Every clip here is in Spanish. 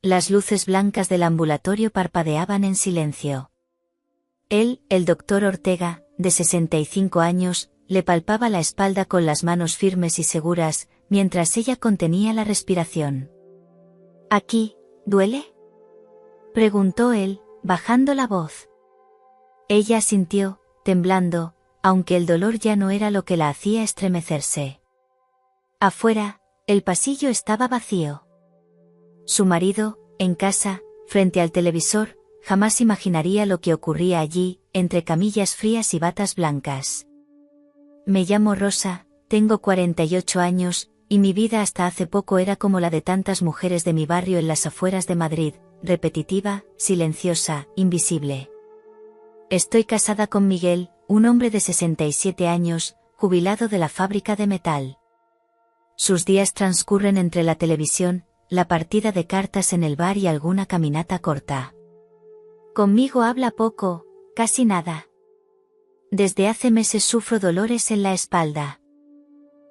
Las luces blancas del ambulatorio parpadeaban en silencio. Él, el doctor Ortega, de 65 años, le palpaba la espalda con las manos firmes y seguras, mientras ella contenía la respiración. «¿Aquí, duele?», preguntó él, bajando la voz. Ella asintió, temblando, aunque el dolor ya no era lo que la hacía estremecerse. Afuera, el pasillo estaba vacío. Su marido, en casa, frente al televisor, jamás imaginaría lo que ocurría allí, entre camillas frías y batas blancas. «Me llamo Rosa, tengo 48 años, y mi vida hasta hace poco era como la de tantas mujeres de mi barrio en las afueras de Madrid, repetitiva, silenciosa, invisible. Estoy casada con Miguel, un hombre de 67 años, jubilado de la fábrica de metal. Sus días transcurren entre la televisión, la partida de cartas en el bar y alguna caminata corta. Conmigo habla poco, casi nada. Desde hace meses sufro dolores en la espalda.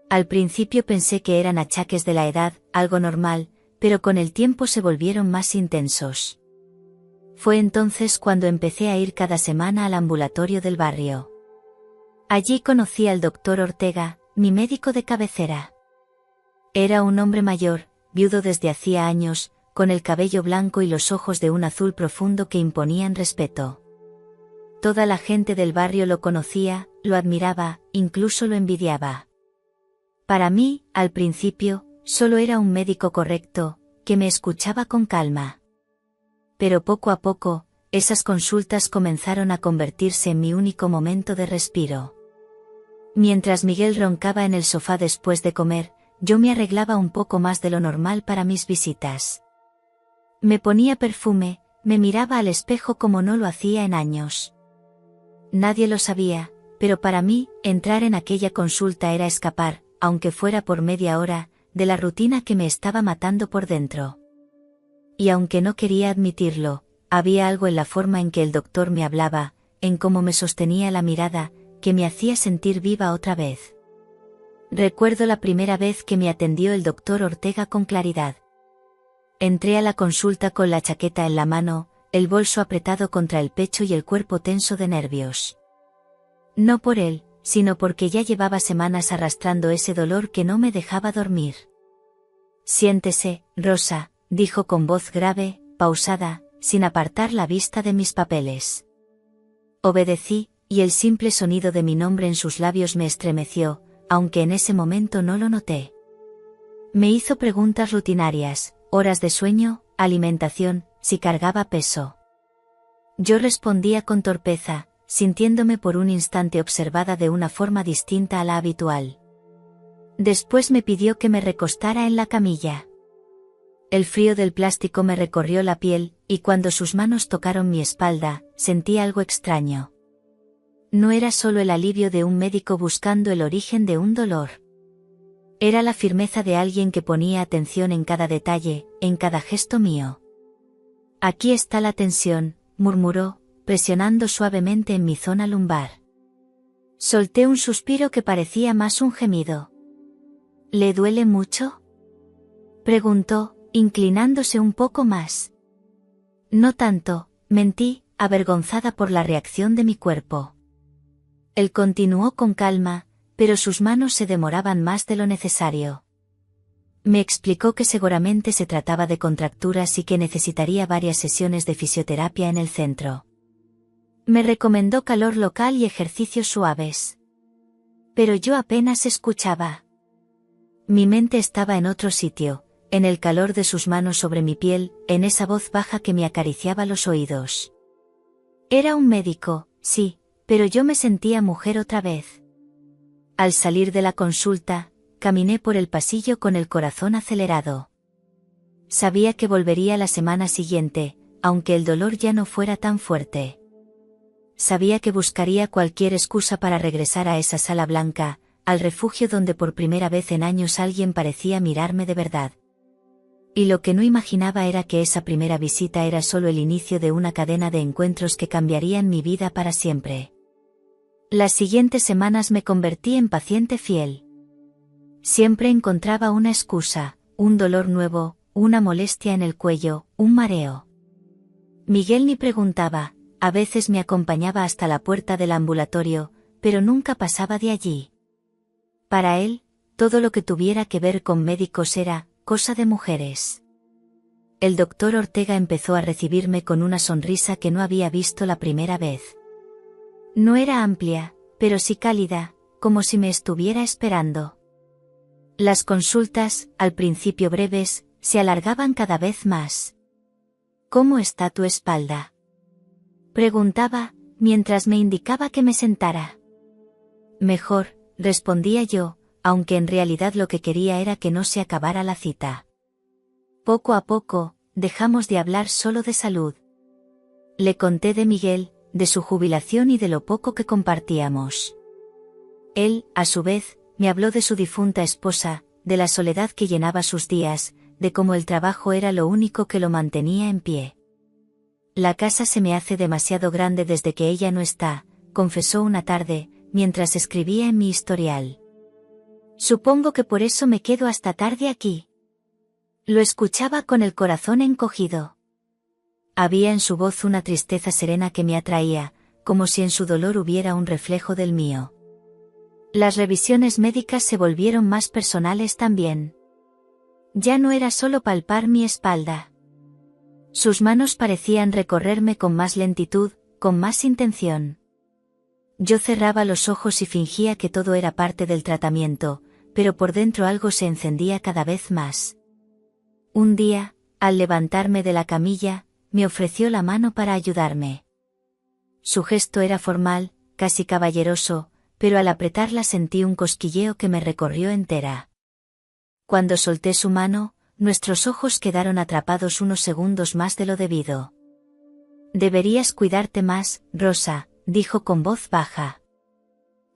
Al principio pensé que eran achaques de la edad, algo normal, pero con el tiempo se volvieron más intensos. Fue entonces cuando empecé a ir cada semana al ambulatorio del barrio. Allí conocí al doctor Ortega, mi médico de cabecera. Era un hombre mayor, viudo desde hacía años, con el cabello blanco y los ojos de un azul profundo que imponían respeto. Toda la gente del barrio lo conocía, lo admiraba, incluso lo envidiaba. Para mí, al principio, solo era un médico correcto, que me escuchaba con calma. Pero poco a poco, esas consultas comenzaron a convertirse en mi único momento de respiro. Mientras Miguel roncaba en el sofá después de comer, yo me arreglaba un poco más de lo normal para mis visitas. Me ponía perfume, me miraba al espejo como no lo hacía en años. Nadie lo sabía, pero para mí, entrar en aquella consulta era escapar, aunque fuera por media hora, de la rutina que me estaba matando por dentro. Y aunque no quería admitirlo, había algo en la forma en que el doctor me hablaba, en cómo me sostenía la mirada, que me hacía sentir viva otra vez. Recuerdo la primera vez que me atendió el doctor Ortega con claridad. Entré a la consulta con la chaqueta en la mano, el bolso apretado contra el pecho y el cuerpo tenso de nervios. No por él, sino porque ya llevaba semanas arrastrando ese dolor que no me dejaba dormir. «Siéntese, Rosa», dijo con voz grave, pausada, sin apartar la vista de mis papeles. Obedecí, y el simple sonido de mi nombre en sus labios me estremeció, aunque en ese momento no lo noté. Me hizo preguntas rutinarias, horas de sueño, alimentación, si cargaba peso. Yo respondía con torpeza, sintiéndome por un instante observada de una forma distinta a la habitual. Después me pidió que me recostara en la camilla. El frío del plástico me recorrió la piel, y cuando sus manos tocaron mi espalda, sentí algo extraño. No era solo el alivio de un médico buscando el origen de un dolor. Era la firmeza de alguien que ponía atención en cada detalle, en cada gesto mío. «Aquí está la tensión», murmuró, presionando suavemente en mi zona lumbar. Solté un suspiro que parecía más un gemido. «¿Le duele mucho?», preguntó, inclinándose un poco más. «No tanto», mentí, avergonzada por la reacción de mi cuerpo. Él continuó con calma, pero sus manos se demoraban más de lo necesario. Me explicó que seguramente se trataba de contracturas y que necesitaría varias sesiones de fisioterapia en el centro. Me recomendó calor local y ejercicios suaves. Pero yo apenas escuchaba. Mi mente estaba en otro sitio, en el calor de sus manos sobre mi piel, en esa voz baja que me acariciaba los oídos. Era un médico, sí, pero yo me sentía mujer otra vez. Al salir de la consulta, caminé por el pasillo con el corazón acelerado. Sabía que volvería la semana siguiente, aunque el dolor ya no fuera tan fuerte. Sabía que buscaría cualquier excusa para regresar a esa sala blanca, al refugio donde por primera vez en años alguien parecía mirarme de verdad. Y lo que no imaginaba era que esa primera visita era solo el inicio de una cadena de encuentros que cambiarían mi vida para siempre. Las siguientes semanas me convertí en paciente fiel. Siempre encontraba una excusa, un dolor nuevo, una molestia en el cuello, un mareo. Miguel ni preguntaba, a veces me acompañaba hasta la puerta del ambulatorio, pero nunca pasaba de allí. Para él, todo lo que tuviera que ver con médicos era cosa de mujeres. El doctor Ortega empezó a recibirme con una sonrisa que no había visto la primera vez. No era amplia, pero sí cálida, como si me estuviera esperando. Las consultas, al principio breves, se alargaban cada vez más. ¿Cómo está tu espalda?, preguntaba, mientras me indicaba que me sentara. Mejor, respondía yo, aunque en realidad lo que quería era que no se acabara la cita. Poco a poco, dejamos de hablar solo de salud. Le conté de Miguel, de su jubilación y de lo poco que compartíamos. Él, a su vez, me habló de su difunta esposa, de la soledad que llenaba sus días, de cómo el trabajo era lo único que lo mantenía en pie. La casa se me hace demasiado grande desde que ella no está, confesó una tarde, mientras escribía en mi historial. Supongo que por eso me quedo hasta tarde aquí. Lo escuchaba con el corazón encogido. Había en su voz una tristeza serena que me atraía, como si en su dolor hubiera un reflejo del mío. Las revisiones médicas se volvieron más personales también. Ya no era solo palpar mi espalda. Sus manos parecían recorrerme con más lentitud, con más intención. Yo cerraba los ojos y fingía que todo era parte del tratamiento, pero por dentro algo se encendía cada vez más. Un día, al levantarme de la camilla, me ofreció la mano para ayudarme. Su gesto era formal, casi caballeroso, pero al apretarla sentí un cosquilleo que me recorrió entera. Cuando solté su mano, nuestros ojos quedaron atrapados unos segundos más de lo debido. Deberías cuidarte más, Rosa, dijo con voz baja.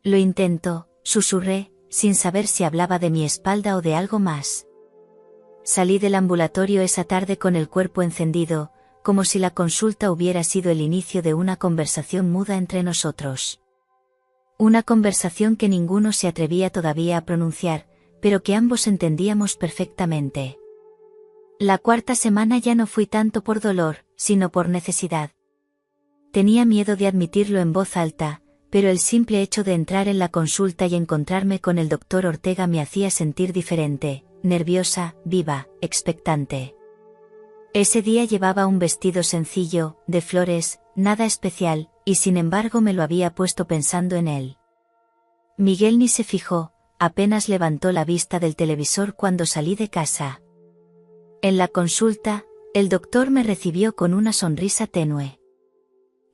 Lo intento, susurré, sin saber si hablaba de mi espalda o de algo más. Salí del ambulatorio esa tarde con el cuerpo encendido, como si la consulta hubiera sido el inicio de una conversación muda entre nosotros. Una conversación que ninguno se atrevía todavía a pronunciar, pero que ambos entendíamos perfectamente. La cuarta semana ya no fui tanto por dolor, sino por necesidad. Tenía miedo de admitirlo en voz alta, pero el simple hecho de entrar en la consulta y encontrarme con el doctor Ortega me hacía sentir diferente, nerviosa, viva, expectante. Ese día llevaba un vestido sencillo, de flores, nada especial, y sin embargo me lo había puesto pensando en él. Miguel ni se fijó, apenas levantó la vista del televisor cuando salí de casa. En la consulta, el doctor me recibió con una sonrisa tenue.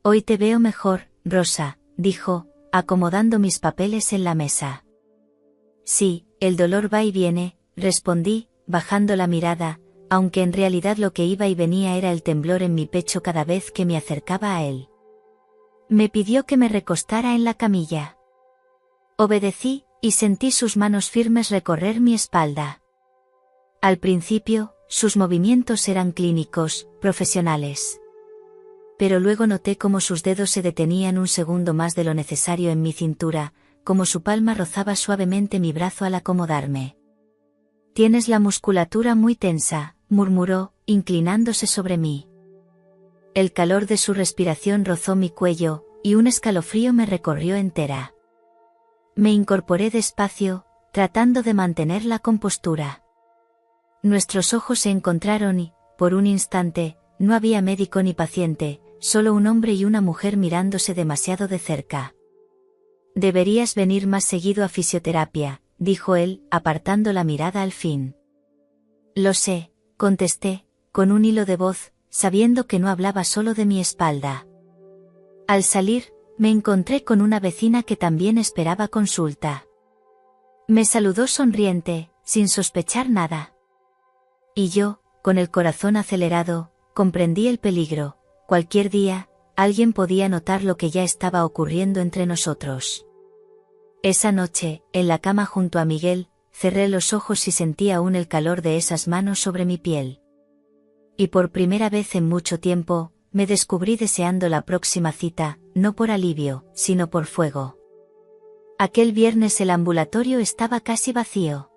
Hoy te veo mejor, Rosa, dijo, acomodando mis papeles en la mesa. Sí, el dolor va y viene, respondí, bajando la mirada, aunque en realidad lo que iba y venía era el temblor en mi pecho cada vez que me acercaba a él. Me pidió que me recostara en la camilla. Obedecí, y sentí sus manos firmes recorrer mi espalda. Al principio, sus movimientos eran clínicos, profesionales. Pero luego noté cómo sus dedos se detenían un segundo más de lo necesario en mi cintura, como su palma rozaba suavemente mi brazo al acomodarme. Tienes la musculatura muy tensa, murmuró, inclinándose sobre mí. El calor de su respiración rozó mi cuello, y un escalofrío me recorrió entera. Me incorporé despacio, tratando de mantener la compostura. Nuestros ojos se encontraron y, por un instante, no había médico ni paciente, solo un hombre y una mujer mirándose demasiado de cerca. Deberías venir más seguido a fisioterapia, dijo él, apartando la mirada al fin. Lo sé, contesté, con un hilo de voz, sabiendo que no hablaba solo de mi espalda. Al salir, me encontré con una vecina que también esperaba consulta. Me saludó sonriente, sin sospechar nada. Y yo, con el corazón acelerado, comprendí el peligro. Cualquier día, alguien podía notar lo que ya estaba ocurriendo entre nosotros. Esa noche, en la cama junto a Miguel, cerré los ojos y sentí aún el calor de esas manos sobre mi piel. Y por primera vez en mucho tiempo, me descubrí deseando la próxima cita, no por alivio, sino por fuego. Aquel viernes el ambulatorio estaba casi vacío.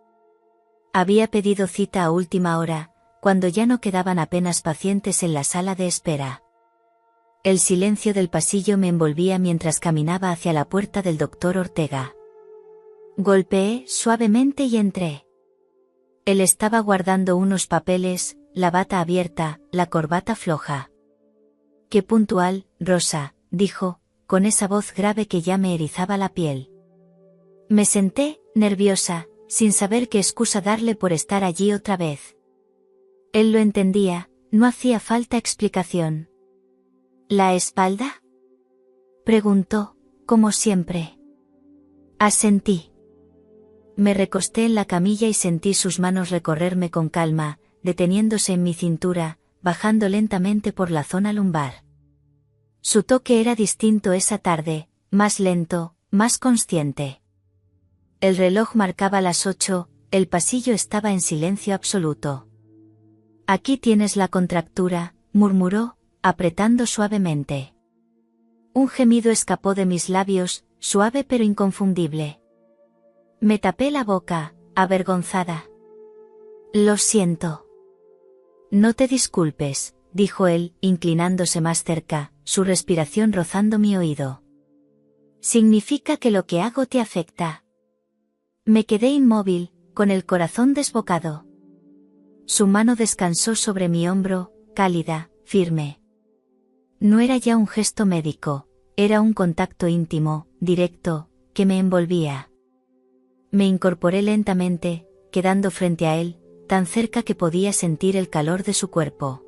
Había pedido cita a última hora, cuando ya no quedaban apenas pacientes en la sala de espera. El silencio del pasillo me envolvía mientras caminaba hacia la puerta del doctor Ortega. Golpeé suavemente y entré. Él estaba guardando unos papeles, la bata abierta, la corbata floja. «Qué puntual, Rosa», dijo, con esa voz grave que ya me erizaba la piel. Me senté, nerviosa, sin saber qué excusa darle por estar allí otra vez. Él lo entendía, no hacía falta explicación. «¿La espalda?», preguntó, como siempre. Asentí. Me recosté en la camilla y sentí sus manos recorrerme con calma, deteniéndose en mi cintura, bajando lentamente por la zona lumbar. Su toque era distinto esa tarde, más lento, más consciente. El reloj marcaba las 8, el pasillo estaba en silencio absoluto. «Aquí tienes la contractura», murmuró, apretando suavemente. Un gemido escapó de mis labios, suave pero inconfundible. Me tapé la boca, avergonzada. «Lo siento». «No te disculpes», dijo él, inclinándose más cerca, su respiración rozando mi oído. «Significa que lo que hago te afecta». Me quedé inmóvil, con el corazón desbocado. Su mano descansó sobre mi hombro, cálida, firme. No era ya un gesto médico, era un contacto íntimo, directo, que me envolvía. Me incorporé lentamente, quedando frente a él, tan cerca que podía sentir el calor de su cuerpo.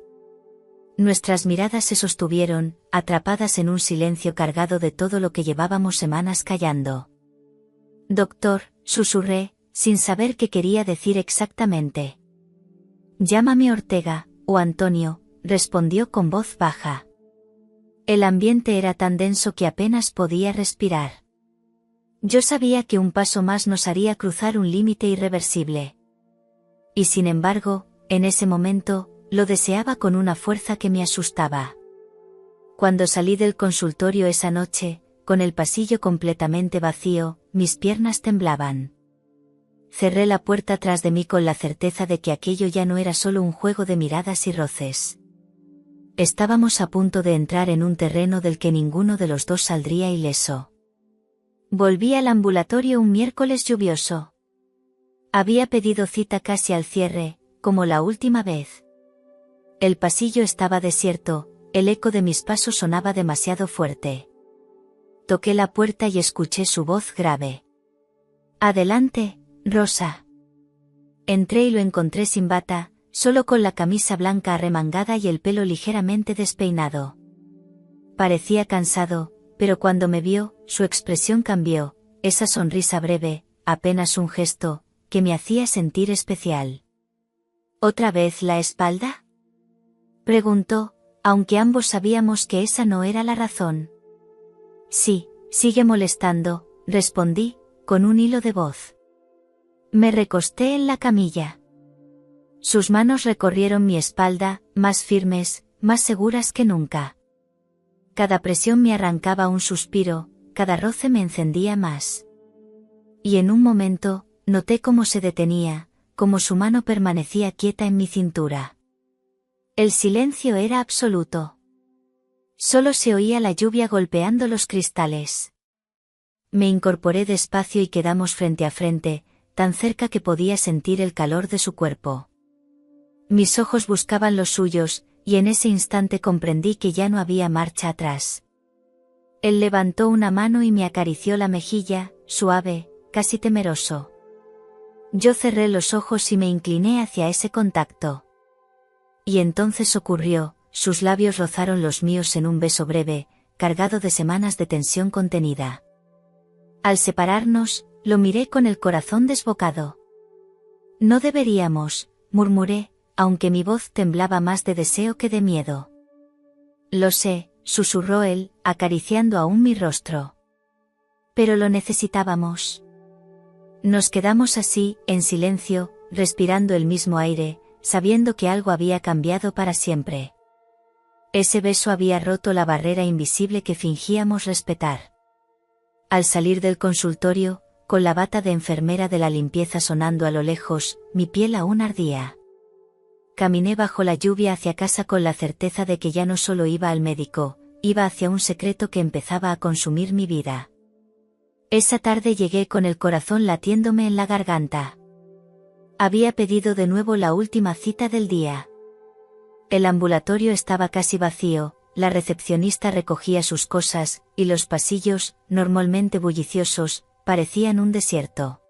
Nuestras miradas se sostuvieron, atrapadas en un silencio cargado de todo lo que llevábamos semanas callando. «Doctor», susurré, sin saber qué quería decir exactamente. «Llámame Ortega, o Antonio», respondió con voz baja. El ambiente era tan denso que apenas podía respirar. Yo sabía que un paso más nos haría cruzar un límite irreversible. Y sin embargo, en ese momento, lo deseaba con una fuerza que me asustaba. Cuando salí del consultorio esa noche, con el pasillo completamente vacío, mis piernas temblaban. Cerré la puerta tras de mí con la certeza de que aquello ya no era solo un juego de miradas y roces. Estábamos a punto de entrar en un terreno del que ninguno de los dos saldría ileso. Volví al ambulatorio un miércoles lluvioso. Había pedido cita casi al cierre, como la última vez. El pasillo estaba desierto, el eco de mis pasos sonaba demasiado fuerte. Toqué la puerta y escuché su voz grave. «Adelante, Rosa». Entré y lo encontré sin bata, solo con la camisa blanca arremangada y el pelo ligeramente despeinado. Parecía cansado, pero cuando me vio, su expresión cambió, esa sonrisa breve, apenas un gesto, que me hacía sentir especial. «¿Otra vez la espalda?», preguntó, aunque ambos sabíamos que esa no era la razón. «Sí, sigue molestando», respondí, con un hilo de voz. Me recosté en la camilla. Sus manos recorrieron mi espalda, más firmes, más seguras que nunca. Cada presión me arrancaba un suspiro, cada roce me encendía más. Y en un momento, noté cómo se detenía, cómo su mano permanecía quieta en mi cintura. El silencio era absoluto. Solo se oía la lluvia golpeando los cristales. Me incorporé despacio y quedamos frente a frente, tan cerca que podía sentir el calor de su cuerpo. Mis ojos buscaban los suyos, y en ese instante comprendí que ya no había marcha atrás. Él levantó una mano y me acarició la mejilla, suave, casi temeroso. Yo cerré los ojos y me incliné hacia ese contacto. Y entonces ocurrió, sus labios rozaron los míos en un beso breve, cargado de semanas de tensión contenida. Al separarnos, lo miré con el corazón desbocado. «No deberíamos», murmuré, aunque mi voz temblaba más de deseo que de miedo. «Lo sé», susurró él, acariciando aún mi rostro. «Pero lo necesitábamos». Nos quedamos así, en silencio, respirando el mismo aire, sabiendo que algo había cambiado para siempre. Ese beso había roto la barrera invisible que fingíamos respetar. Al salir del consultorio, con la bata de enfermera de la limpieza sonando a lo lejos, mi piel aún ardía. Caminé bajo la lluvia hacia casa con la certeza de que ya no solo iba al médico, iba hacia un secreto que empezaba a consumir mi vida. Esa tarde llegué con el corazón latiéndome en la garganta. Había pedido de nuevo la última cita del día. El ambulatorio estaba casi vacío, la recepcionista recogía sus cosas, y los pasillos, normalmente bulliciosos, parecían un desierto.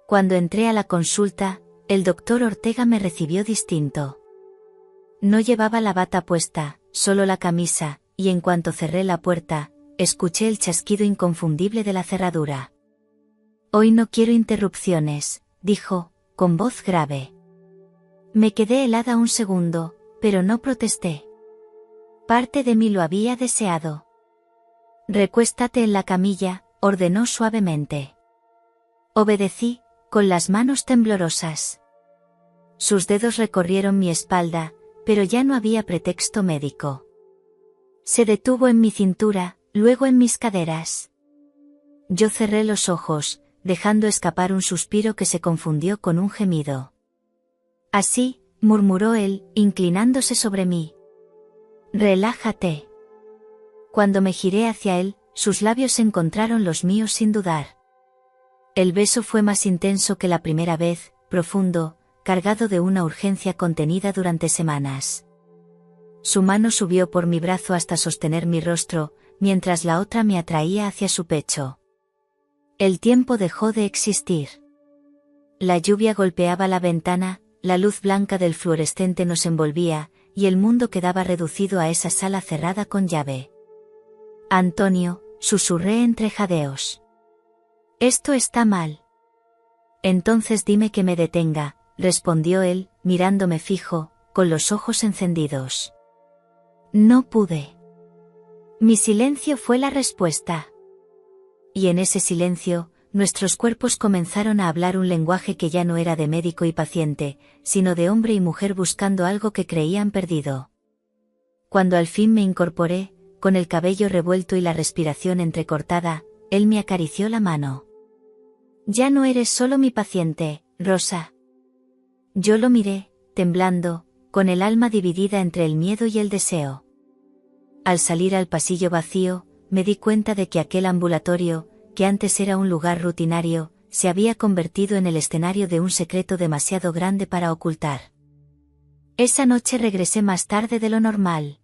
Cuando entré a la consulta, el doctor Ortega me recibió distinto. No llevaba la bata puesta, solo la camisa, y en cuanto cerré la puerta, escuché el chasquido inconfundible de la cerradura. «Hoy no quiero interrupciones», dijo, con voz grave. Me quedé helada un segundo, pero no protesté. Parte de mí lo había deseado. «Recuéstate en la camilla», ordenó suavemente. Obedecí, con las manos temblorosas. Sus dedos recorrieron mi espalda, pero ya no había pretexto médico. Se detuvo en mi cintura, luego en mis caderas. Yo cerré los ojos, dejando escapar un suspiro que se confundió con un gemido. Así, murmuró él, inclinándose sobre mí. «Relájate». Cuando me giré hacia él, sus labios encontraron los míos sin dudar. El beso fue más intenso que la primera vez, profundo, cargado de una urgencia contenida durante semanas. Su mano subió por mi brazo hasta sostener mi rostro, mientras la otra me atraía hacia su pecho. El tiempo dejó de existir. La lluvia golpeaba la ventana, la luz blanca del fluorescente nos envolvía, y el mundo quedaba reducido a esa sala cerrada con llave. «Antonio», susurré entre jadeos. «Esto está mal». «Entonces dime que me detenga», respondió él, mirándome fijo, con los ojos encendidos. No pude. Mi silencio fue la respuesta. Y en ese silencio, nuestros cuerpos comenzaron a hablar un lenguaje que ya no era de médico y paciente, sino de hombre y mujer buscando algo que creían perdido. Cuando al fin me incorporé, con el cabello revuelto y la respiración entrecortada, él me acarició la mano. «Ya no eres solo mi paciente, Rosa». Yo lo miré, temblando, con el alma dividida entre el miedo y el deseo. Al salir al pasillo vacío, me di cuenta de que aquel ambulatorio, que antes era un lugar rutinario, se había convertido en el escenario de un secreto demasiado grande para ocultar. Esa noche regresé más tarde de lo normal.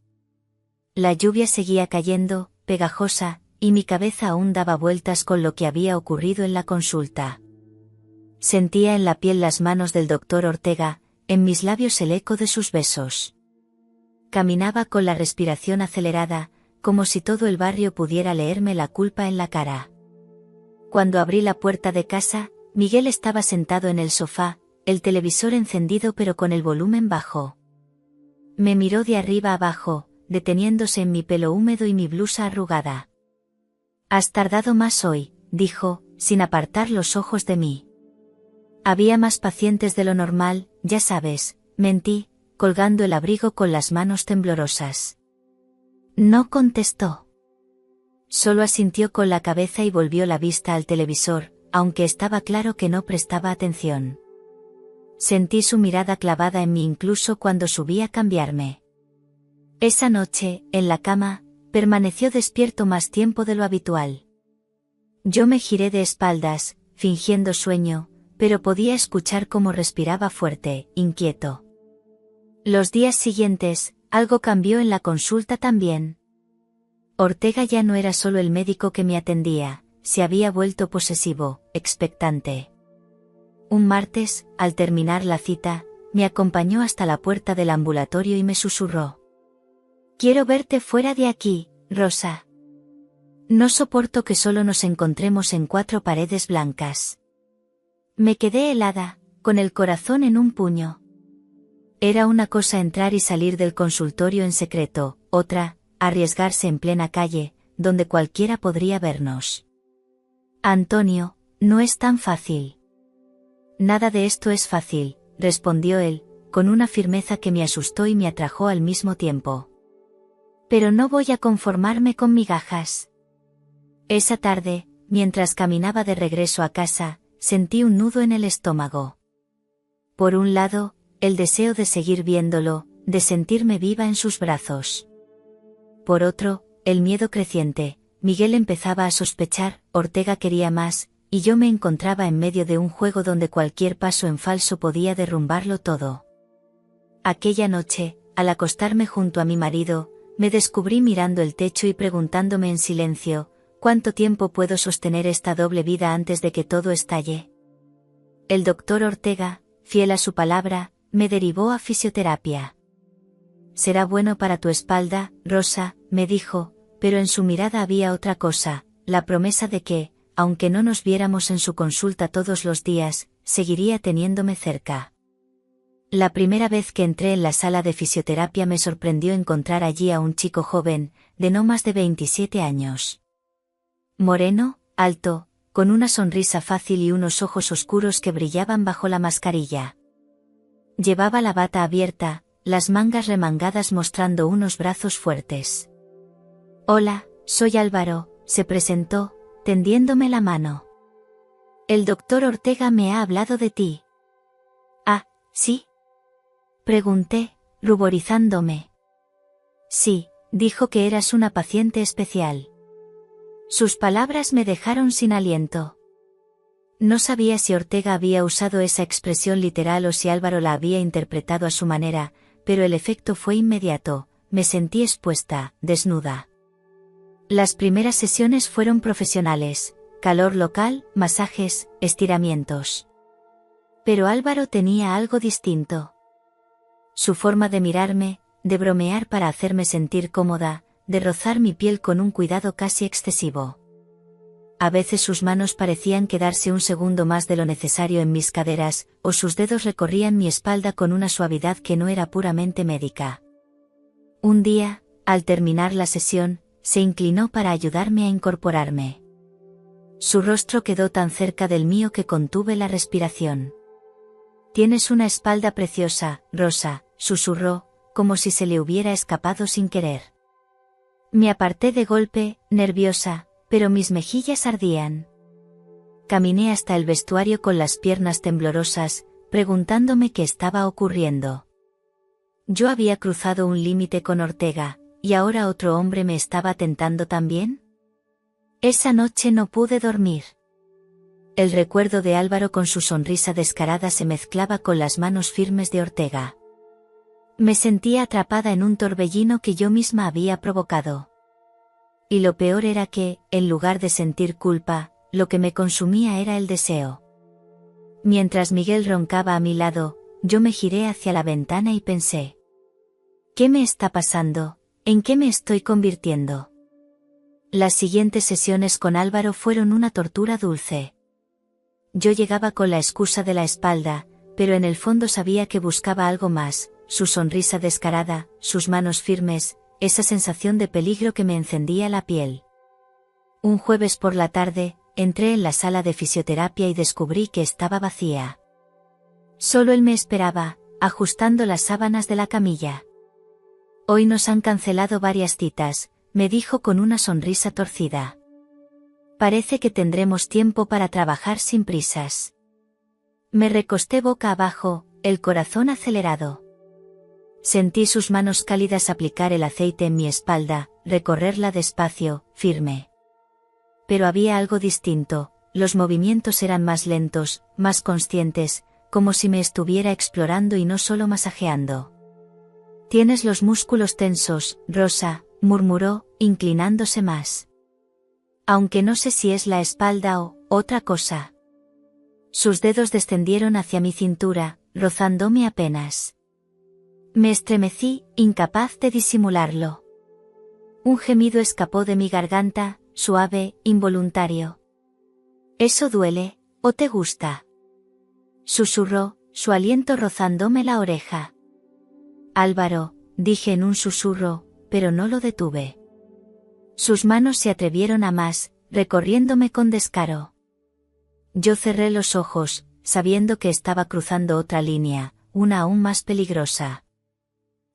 La lluvia seguía cayendo, pegajosa, y mi cabeza aún daba vueltas con lo que había ocurrido en la consulta. Sentía en la piel las manos del doctor Ortega, en mis labios el eco de sus besos. Caminaba con la respiración acelerada, como si todo el barrio pudiera leerme la culpa en la cara. Cuando abrí la puerta de casa, Miguel estaba sentado en el sofá, el televisor encendido pero con el volumen bajo. Me miró de arriba abajo, deteniéndose en mi pelo húmedo y mi blusa arrugada. «Has tardado más hoy», dijo, sin apartar los ojos de mí. «Había más pacientes de lo normal, ya sabes», mentí, colgando el abrigo con las manos temblorosas. No contestó. Solo asintió con la cabeza y volvió la vista al televisor, aunque estaba claro que no prestaba atención. Sentí su mirada clavada en mí incluso cuando subí a cambiarme. Esa noche, en la cama, permaneció despierto más tiempo de lo habitual. Yo me giré de espaldas, fingiendo sueño, pero podía escuchar cómo respiraba fuerte, inquieto. Los días siguientes, algo cambió en la consulta también. Ortega ya no era solo el médico que me atendía, se había vuelto posesivo, expectante. Un martes, al terminar la cita, me acompañó hasta la puerta del ambulatorio y me susurró: «Quiero verte fuera de aquí, Rosa. No soporto que solo nos encontremos en 4 paredes blancas». Me quedé helada, con el corazón en un puño. Era una cosa entrar y salir del consultorio en secreto, otra, arriesgarse en plena calle, donde cualquiera podría vernos. «Antonio, no es tan fácil». «Nada de esto es fácil», respondió él, con una firmeza que me asustó y me atrajo al mismo tiempo. «Pero no voy a conformarme con migajas». Esa tarde, mientras caminaba de regreso a casa, sentí un nudo en el estómago. Por un lado, el deseo de seguir viéndolo, de sentirme viva en sus brazos. Por otro, el miedo creciente. Miguel empezaba a sospechar, Ortega quería más, y yo me encontraba en medio de un juego donde cualquier paso en falso podía derrumbarlo todo. Aquella noche, al acostarme junto a mi marido, me descubrí mirando el techo y preguntándome en silencio, ¿cuánto tiempo puedo sostener esta doble vida antes de que todo estalle? El doctor Ortega, fiel a su palabra, me derivó a fisioterapia. Será bueno para tu espalda, Rosa, me dijo, pero en su mirada había otra cosa, la promesa de que, aunque no nos viéramos en su consulta todos los días, seguiría teniéndome cerca. La primera vez que entré en la sala de fisioterapia me sorprendió encontrar allí a un chico joven, de no más de 27 años. Moreno, alto, con una sonrisa fácil y unos ojos oscuros que brillaban bajo la mascarilla. Llevaba la bata abierta, las mangas remangadas mostrando unos brazos fuertes. Hola, soy Álvaro, se presentó, tendiéndome la mano. El doctor Ortega me ha hablado de ti. Ah, ¿sí? Pregunté, ruborizándome. Sí, dijo que eras una paciente especial. Sus palabras me dejaron sin aliento. No sabía si Ortega había usado esa expresión literal o si Álvaro la había interpretado a su manera, pero el efecto fue inmediato, me sentí expuesta, desnuda. Las primeras sesiones fueron profesionales, calor local, masajes, estiramientos. Pero Álvaro tenía algo distinto. Su forma de mirarme, de bromear para hacerme sentir cómoda, de rozar mi piel con un cuidado casi excesivo. A veces sus manos parecían quedarse un segundo más de lo necesario en mis caderas, o sus dedos recorrían mi espalda con una suavidad que no era puramente médica. Un día, al terminar la sesión, se inclinó para ayudarme a incorporarme. Su rostro quedó tan cerca del mío que contuve la respiración. Tienes una espalda preciosa, Rosa, susurró, como si se le hubiera escapado sin querer. Me aparté de golpe, nerviosa, pero mis mejillas ardían. Caminé hasta el vestuario con las piernas temblorosas, preguntándome qué estaba ocurriendo. Yo había cruzado un límite con Ortega, ¿y ahora otro hombre me estaba tentando también? Esa noche no pude dormir. El recuerdo de Álvaro con su sonrisa descarada se mezclaba con las manos firmes de Ortega. Me sentía atrapada en un torbellino que yo misma había provocado. Y lo peor era que, en lugar de sentir culpa, lo que me consumía era el deseo. Mientras Miguel roncaba a mi lado, yo me giré hacia la ventana y pensé: ¿qué me está pasando? ¿En qué me estoy convirtiendo? Las siguientes sesiones con Álvaro fueron una tortura dulce. Yo llegaba con la excusa de la espalda, pero en el fondo sabía que buscaba algo más, su sonrisa descarada, sus manos firmes, esa sensación de peligro que me encendía la piel. Un jueves por la tarde, entré en la sala de fisioterapia y descubrí que estaba vacía. Solo él me esperaba, ajustando las sábanas de la camilla. Hoy nos han cancelado varias citas, me dijo con una sonrisa torcida. Parece que tendremos tiempo para trabajar sin prisas. Me recosté boca abajo, el corazón acelerado. Sentí sus manos cálidas aplicar el aceite en mi espalda, recorrerla despacio, firme. Pero había algo distinto, los movimientos eran más lentos, más conscientes, como si me estuviera explorando y no solo masajeando. Tienes los músculos tensos, Rosa, murmuró, inclinándose más. Aunque no sé si es la espalda o otra cosa. Sus dedos descendieron hacia mi cintura, rozándome apenas. Me estremecí, incapaz de disimularlo. Un gemido escapó de mi garganta, suave, involuntario. ¿Eso duele, o te gusta? Susurró, su aliento rozándome la oreja. Álvaro, dije en un susurro, pero no lo detuve. Sus manos se atrevieron a más, recorriéndome con descaro. Yo cerré los ojos, sabiendo que estaba cruzando otra línea, una aún más peligrosa.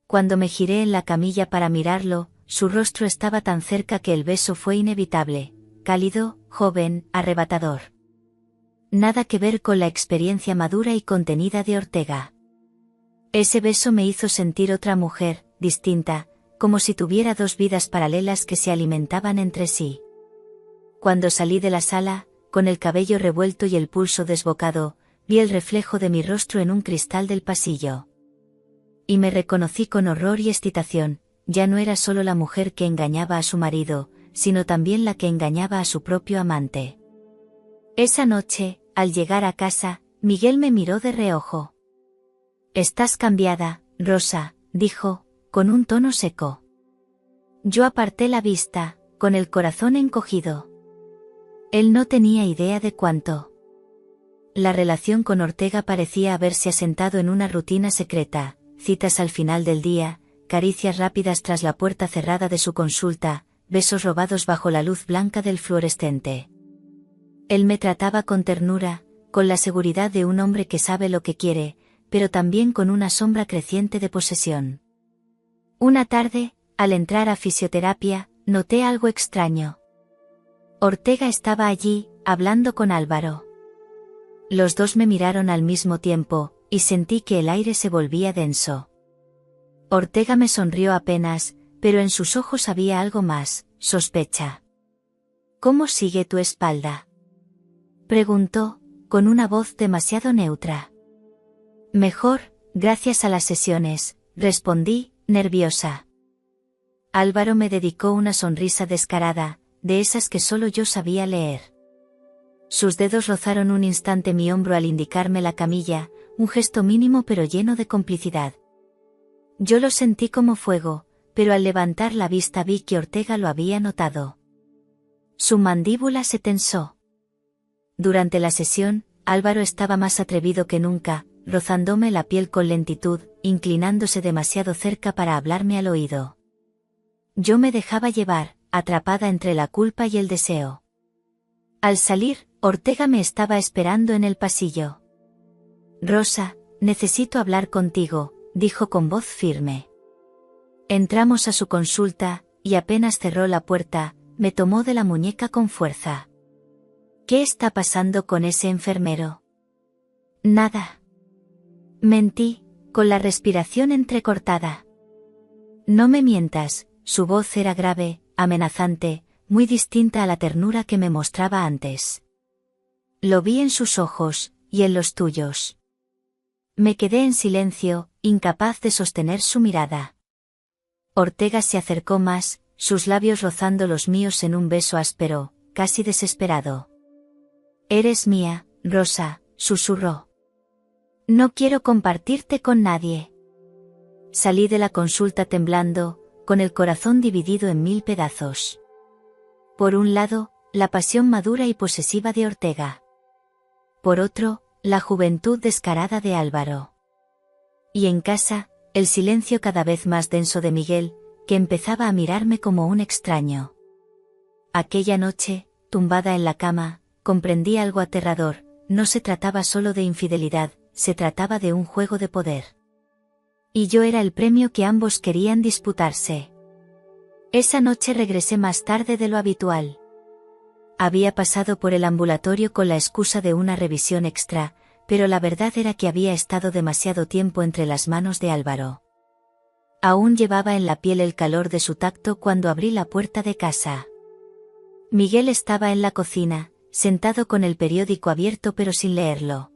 Cuando me giré en la camilla para mirarlo, su rostro estaba tan cerca que el beso fue inevitable, cálido, joven, arrebatador. Nada que ver con la experiencia madura y contenida de Ortega. Ese beso me hizo sentir otra mujer, distinta, como si tuviera dos vidas paralelas que se alimentaban entre sí. Cuando salí de la sala, con el cabello revuelto y el pulso desbocado, vi el reflejo de mi rostro en un cristal del pasillo. Y me reconocí con horror y excitación, ya no era solo la mujer que engañaba a su marido, sino también la que engañaba a su propio amante. Esa noche, al llegar a casa, Miguel me miró de reojo. «Estás cambiada, Rosa», dijo, con un tono seco. Yo aparté la vista, con el corazón encogido. Él no tenía idea de cuánto. La relación con Ortega parecía haberse asentado en una rutina secreta, citas al final del día, caricias rápidas tras la puerta cerrada de su consulta, besos robados bajo la luz blanca del fluorescente. Él me trataba con ternura, con la seguridad de un hombre que sabe lo que quiere, pero también con una sombra creciente de posesión. Una tarde, al entrar a fisioterapia, noté algo extraño. Ortega estaba allí, hablando con Álvaro. Los dos me miraron al mismo tiempo, y sentí que el aire se volvía denso. Ortega me sonrió apenas, pero en sus ojos había algo más, sospecha. «¿Cómo sigue tu espalda?», preguntó, con una voz demasiado neutra. «Mejor, gracias a las sesiones», respondí, nerviosa. Álvaro me dedicó una sonrisa descarada, de esas que solo yo sabía leer. Sus dedos rozaron un instante mi hombro al indicarme la camilla, un gesto mínimo pero lleno de complicidad. Yo lo sentí como fuego, pero al levantar la vista vi que Ortega lo había notado. Su mandíbula se tensó. Durante la sesión, Álvaro estaba más atrevido que nunca, rozándome la piel con lentitud, inclinándose demasiado cerca para hablarme al oído. Yo me dejaba llevar, atrapada entre la culpa y el deseo. Al salir, Ortega me estaba esperando en el pasillo. «Rosa, necesito hablar contigo», dijo con voz firme. Entramos a su consulta, y apenas cerró la puerta, me tomó de la muñeca con fuerza. «¿Qué está pasando con ese enfermero?» «Nada». Mentí, con la respiración entrecortada. «No me mientas», su voz era grave, amenazante, muy distinta a la ternura que me mostraba antes. Lo vi en sus ojos, y en los tuyos. Me quedé en silencio, incapaz de sostener su mirada. Ortega se acercó más, sus labios rozando los míos en un beso áspero, casi desesperado. «Eres mía, Rosa», susurró. «No quiero compartirte con nadie». Salí de la consulta temblando, con el corazón dividido en 1000 pedazos. Por un lado, la pasión madura y posesiva de Ortega. Por otro, la juventud descarada de Álvaro. Y en casa, el silencio cada vez más denso de Miguel, que empezaba a mirarme como un extraño. Aquella noche, tumbada en la cama, comprendí algo aterrador, no se trataba solo de infidelidad, se trataba de un juego de poder. Y yo era el premio que ambos querían disputarse. Esa noche regresé más tarde de lo habitual. Había pasado por el ambulatorio con la excusa de una revisión extra, pero la verdad era que había estado demasiado tiempo entre las manos de Álvaro. Aún llevaba en la piel el calor de su tacto cuando abrí la puerta de casa. Miguel estaba en la cocina, sentado con el periódico abierto pero sin leerlo.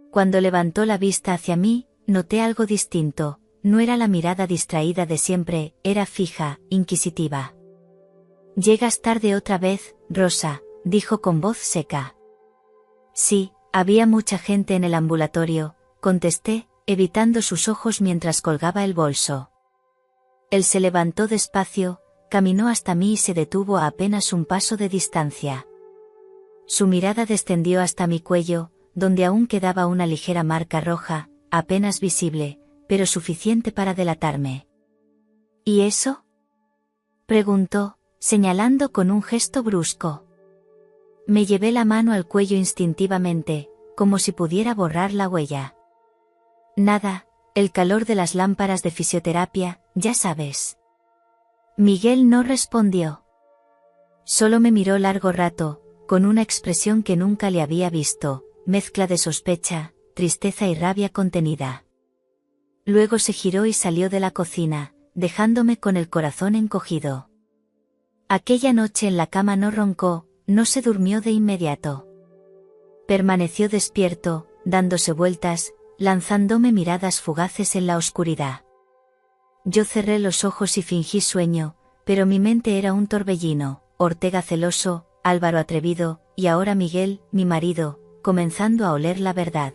Cuando levantó la vista hacia mí, noté algo distinto, no era la mirada distraída de siempre, era fija, inquisitiva. «Llegas tarde otra vez, Rosa», dijo con voz seca. «Sí, había mucha gente en el ambulatorio», contesté, evitando sus ojos mientras colgaba el bolso. Él se levantó despacio, caminó hasta mí y se detuvo a apenas un paso de distancia. Su mirada descendió hasta mi cuello, donde aún quedaba una ligera marca roja, apenas visible, pero suficiente para delatarme. «¿Y eso?», preguntó, señalando con un gesto brusco. Me llevé la mano al cuello instintivamente, como si pudiera borrar la huella. «Nada, el calor de las lámparas de fisioterapia, ya sabes». Miguel no respondió. Solo me miró largo rato, con una expresión que nunca le había visto, mezcla de sospecha, tristeza y rabia contenida. Luego se giró y salió de la cocina, dejándome con el corazón encogido. Aquella noche en la cama no roncó, no se durmió de inmediato. Permaneció despierto, dándose vueltas, lanzándome miradas fugaces en la oscuridad. Yo cerré los ojos y fingí sueño, pero mi mente era un torbellino, Ortega celoso, Álvaro atrevido, y ahora Miguel, mi marido, comenzando a oler la verdad.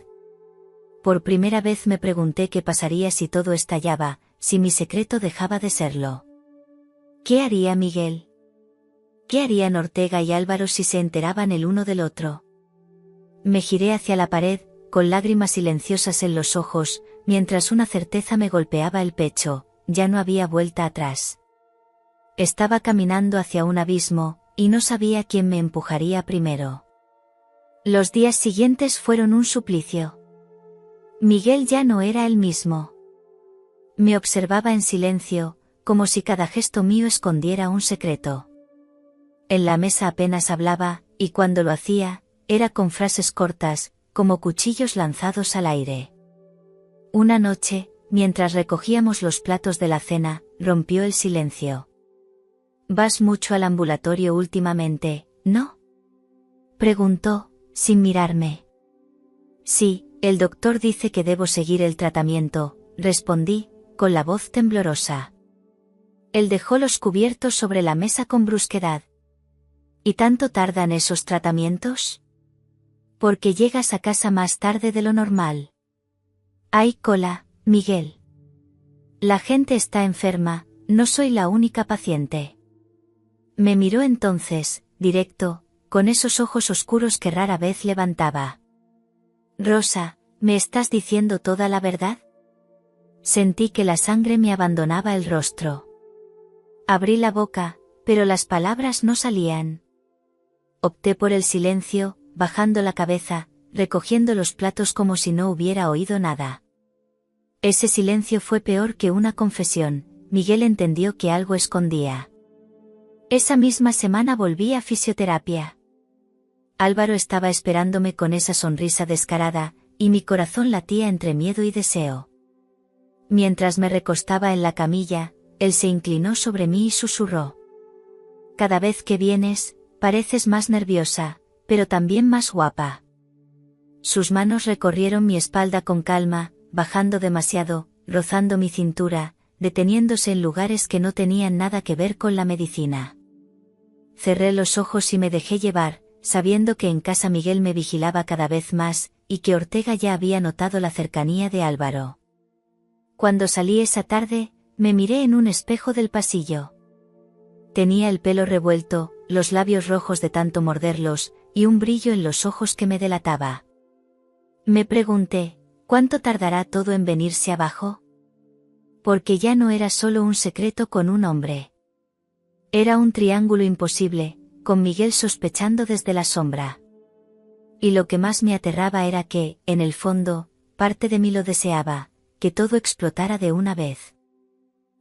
Por primera vez me pregunté qué pasaría si todo estallaba, si mi secreto dejaba de serlo. ¿Qué haría Miguel? ¿Qué harían Ortega y Álvaro si se enteraban el uno del otro? Me giré hacia la pared, con lágrimas silenciosas en los ojos, mientras una certeza me golpeaba el pecho, ya no había vuelta atrás. Estaba caminando hacia un abismo, y no sabía quién me empujaría primero. Los días siguientes fueron un suplicio. Miguel ya no era el mismo. Me observaba en silencio, como si cada gesto mío escondiera un secreto. En la mesa apenas hablaba, y cuando lo hacía, era con frases cortas, como cuchillos lanzados al aire. Una noche, mientras recogíamos los platos de la cena, rompió el silencio. «Vas mucho al ambulatorio últimamente, ¿no?», preguntó, sin mirarme. «Sí, el doctor dice que debo seguir el tratamiento», respondí, con la voz temblorosa. Él dejó los cubiertos sobre la mesa con brusquedad. «¿Y tanto tardan esos tratamientos?». «Porque llegas a casa más tarde de lo normal». «Hay cola, Miguel. La gente está enferma, no soy la única paciente». Me miró entonces, directo, con esos ojos oscuros que rara vez levantaba. «Rosa, ¿me estás diciendo toda la verdad?». Sentí que la sangre me abandonaba el rostro. Abrí la boca, pero las palabras no salían. Opté por el silencio, bajando la cabeza, recogiendo los platos como si no hubiera oído nada. Ese silencio fue peor que una confesión. Miguel entendió que algo escondía. Esa misma semana volví a fisioterapia. Álvaro estaba esperándome con esa sonrisa descarada, y mi corazón latía entre miedo y deseo. Mientras me recostaba en la camilla, él se inclinó sobre mí y susurró: «Cada vez que vienes, pareces más nerviosa, pero también más guapa». Sus manos recorrieron mi espalda con calma, bajando demasiado, rozando mi cintura, deteniéndose en lugares que no tenían nada que ver con la medicina. Cerré los ojos y me dejé llevar, sabiendo que en casa Miguel me vigilaba cada vez más, y que Ortega ya había notado la cercanía de Álvaro. Cuando salí esa tarde, me miré en un espejo del pasillo. Tenía el pelo revuelto, los labios rojos de tanto morderlos, y un brillo en los ojos que me delataba. Me pregunté, ¿cuánto tardará todo en venirse abajo? Porque ya no era solo un secreto con un hombre. Era un triángulo imposible, con Miguel sospechando desde la sombra. Y lo que más me aterraba era que, en el fondo, parte de mí lo deseaba, que todo explotara de una vez.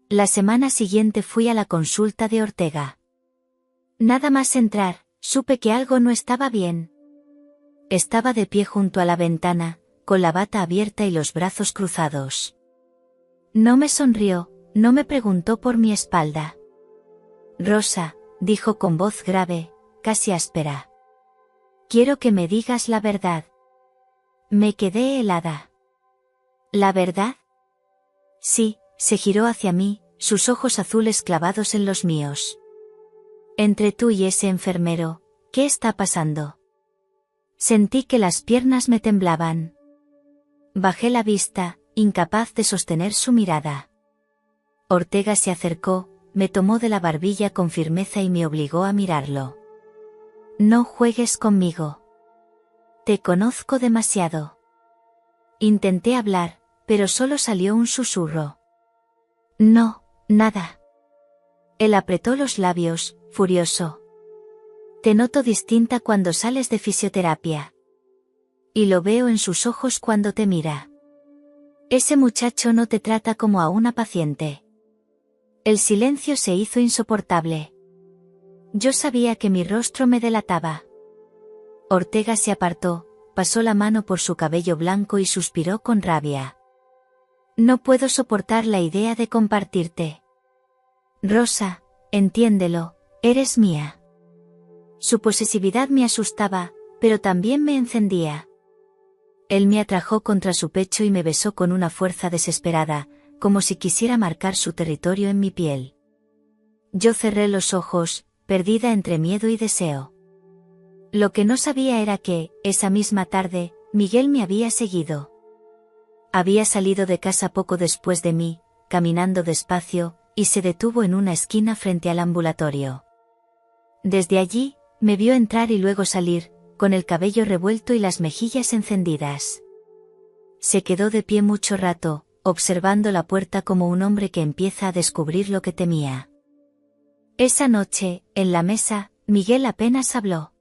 La semana siguiente fui a la consulta de Ortega. Nada más entrar, supe que algo no estaba bien. Estaba de pie junto a la ventana, con la bata abierta y los brazos cruzados. No me sonrió, no me preguntó por mi espalda. «Rosa», dijo con voz grave, casi áspera. «Quiero que me digas la verdad». Me quedé helada. «¿La verdad?». Sí, se giró hacia mí, sus ojos azules clavados en los míos. «Entre tú y ese enfermero, ¿qué está pasando?». Sentí que las piernas me temblaban. Bajé la vista, incapaz de sostener su mirada. Ortega se acercó, me tomó de la barbilla con firmeza y me obligó a mirarlo. «No juegues conmigo. Te conozco demasiado». Intenté hablar, pero solo salió un susurro. «No, nada». Él apretó los labios, furioso. «Te noto distinta cuando sales de fisioterapia. Y lo veo en sus ojos cuando te mira. Ese muchacho no te trata como a una paciente». El silencio se hizo insoportable. Yo sabía que mi rostro me delataba. Ortega se apartó, pasó la mano por su cabello blanco y suspiró con rabia. No puedo soportar la idea de compartirte. Rosa, entiéndelo, eres mía. Su posesividad me asustaba, pero también me encendía. Él me atrajo contra su pecho y me besó con una fuerza desesperada, como si quisiera marcar su territorio en mi piel. Yo cerré los ojos, perdida entre miedo y deseo. Lo que no sabía era que, esa misma tarde, Miguel me había seguido. Había salido de casa poco después de mí, caminando despacio, y se detuvo en una esquina frente al ambulatorio. Desde allí, me vio entrar y luego salir, con el cabello revuelto y las mejillas encendidas. Se quedó de pie mucho rato, observando la puerta como un hombre que empieza a descubrir lo que temía. Esa noche, en la mesa, Miguel apenas habló.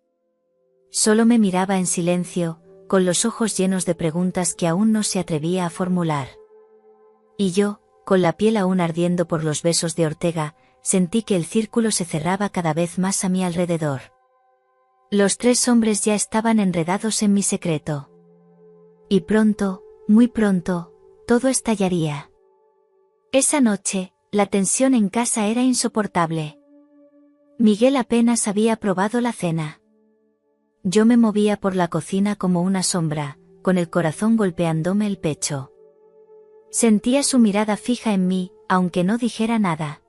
Solo me miraba en silencio, con los ojos llenos de preguntas que aún no se atrevía a formular. Y yo, con la piel aún ardiendo por los besos de Ortega, sentí que el círculo se cerraba cada vez más a mi alrededor. Los tres hombres ya estaban enredados en mi secreto. Y pronto, muy pronto, todo estallaría. Esa noche, la tensión en casa era insoportable. Miguel apenas había probado la cena. Yo me movía por la cocina como una sombra, con el corazón golpeándome el pecho. Sentía su mirada fija en mí, aunque no dijera nada.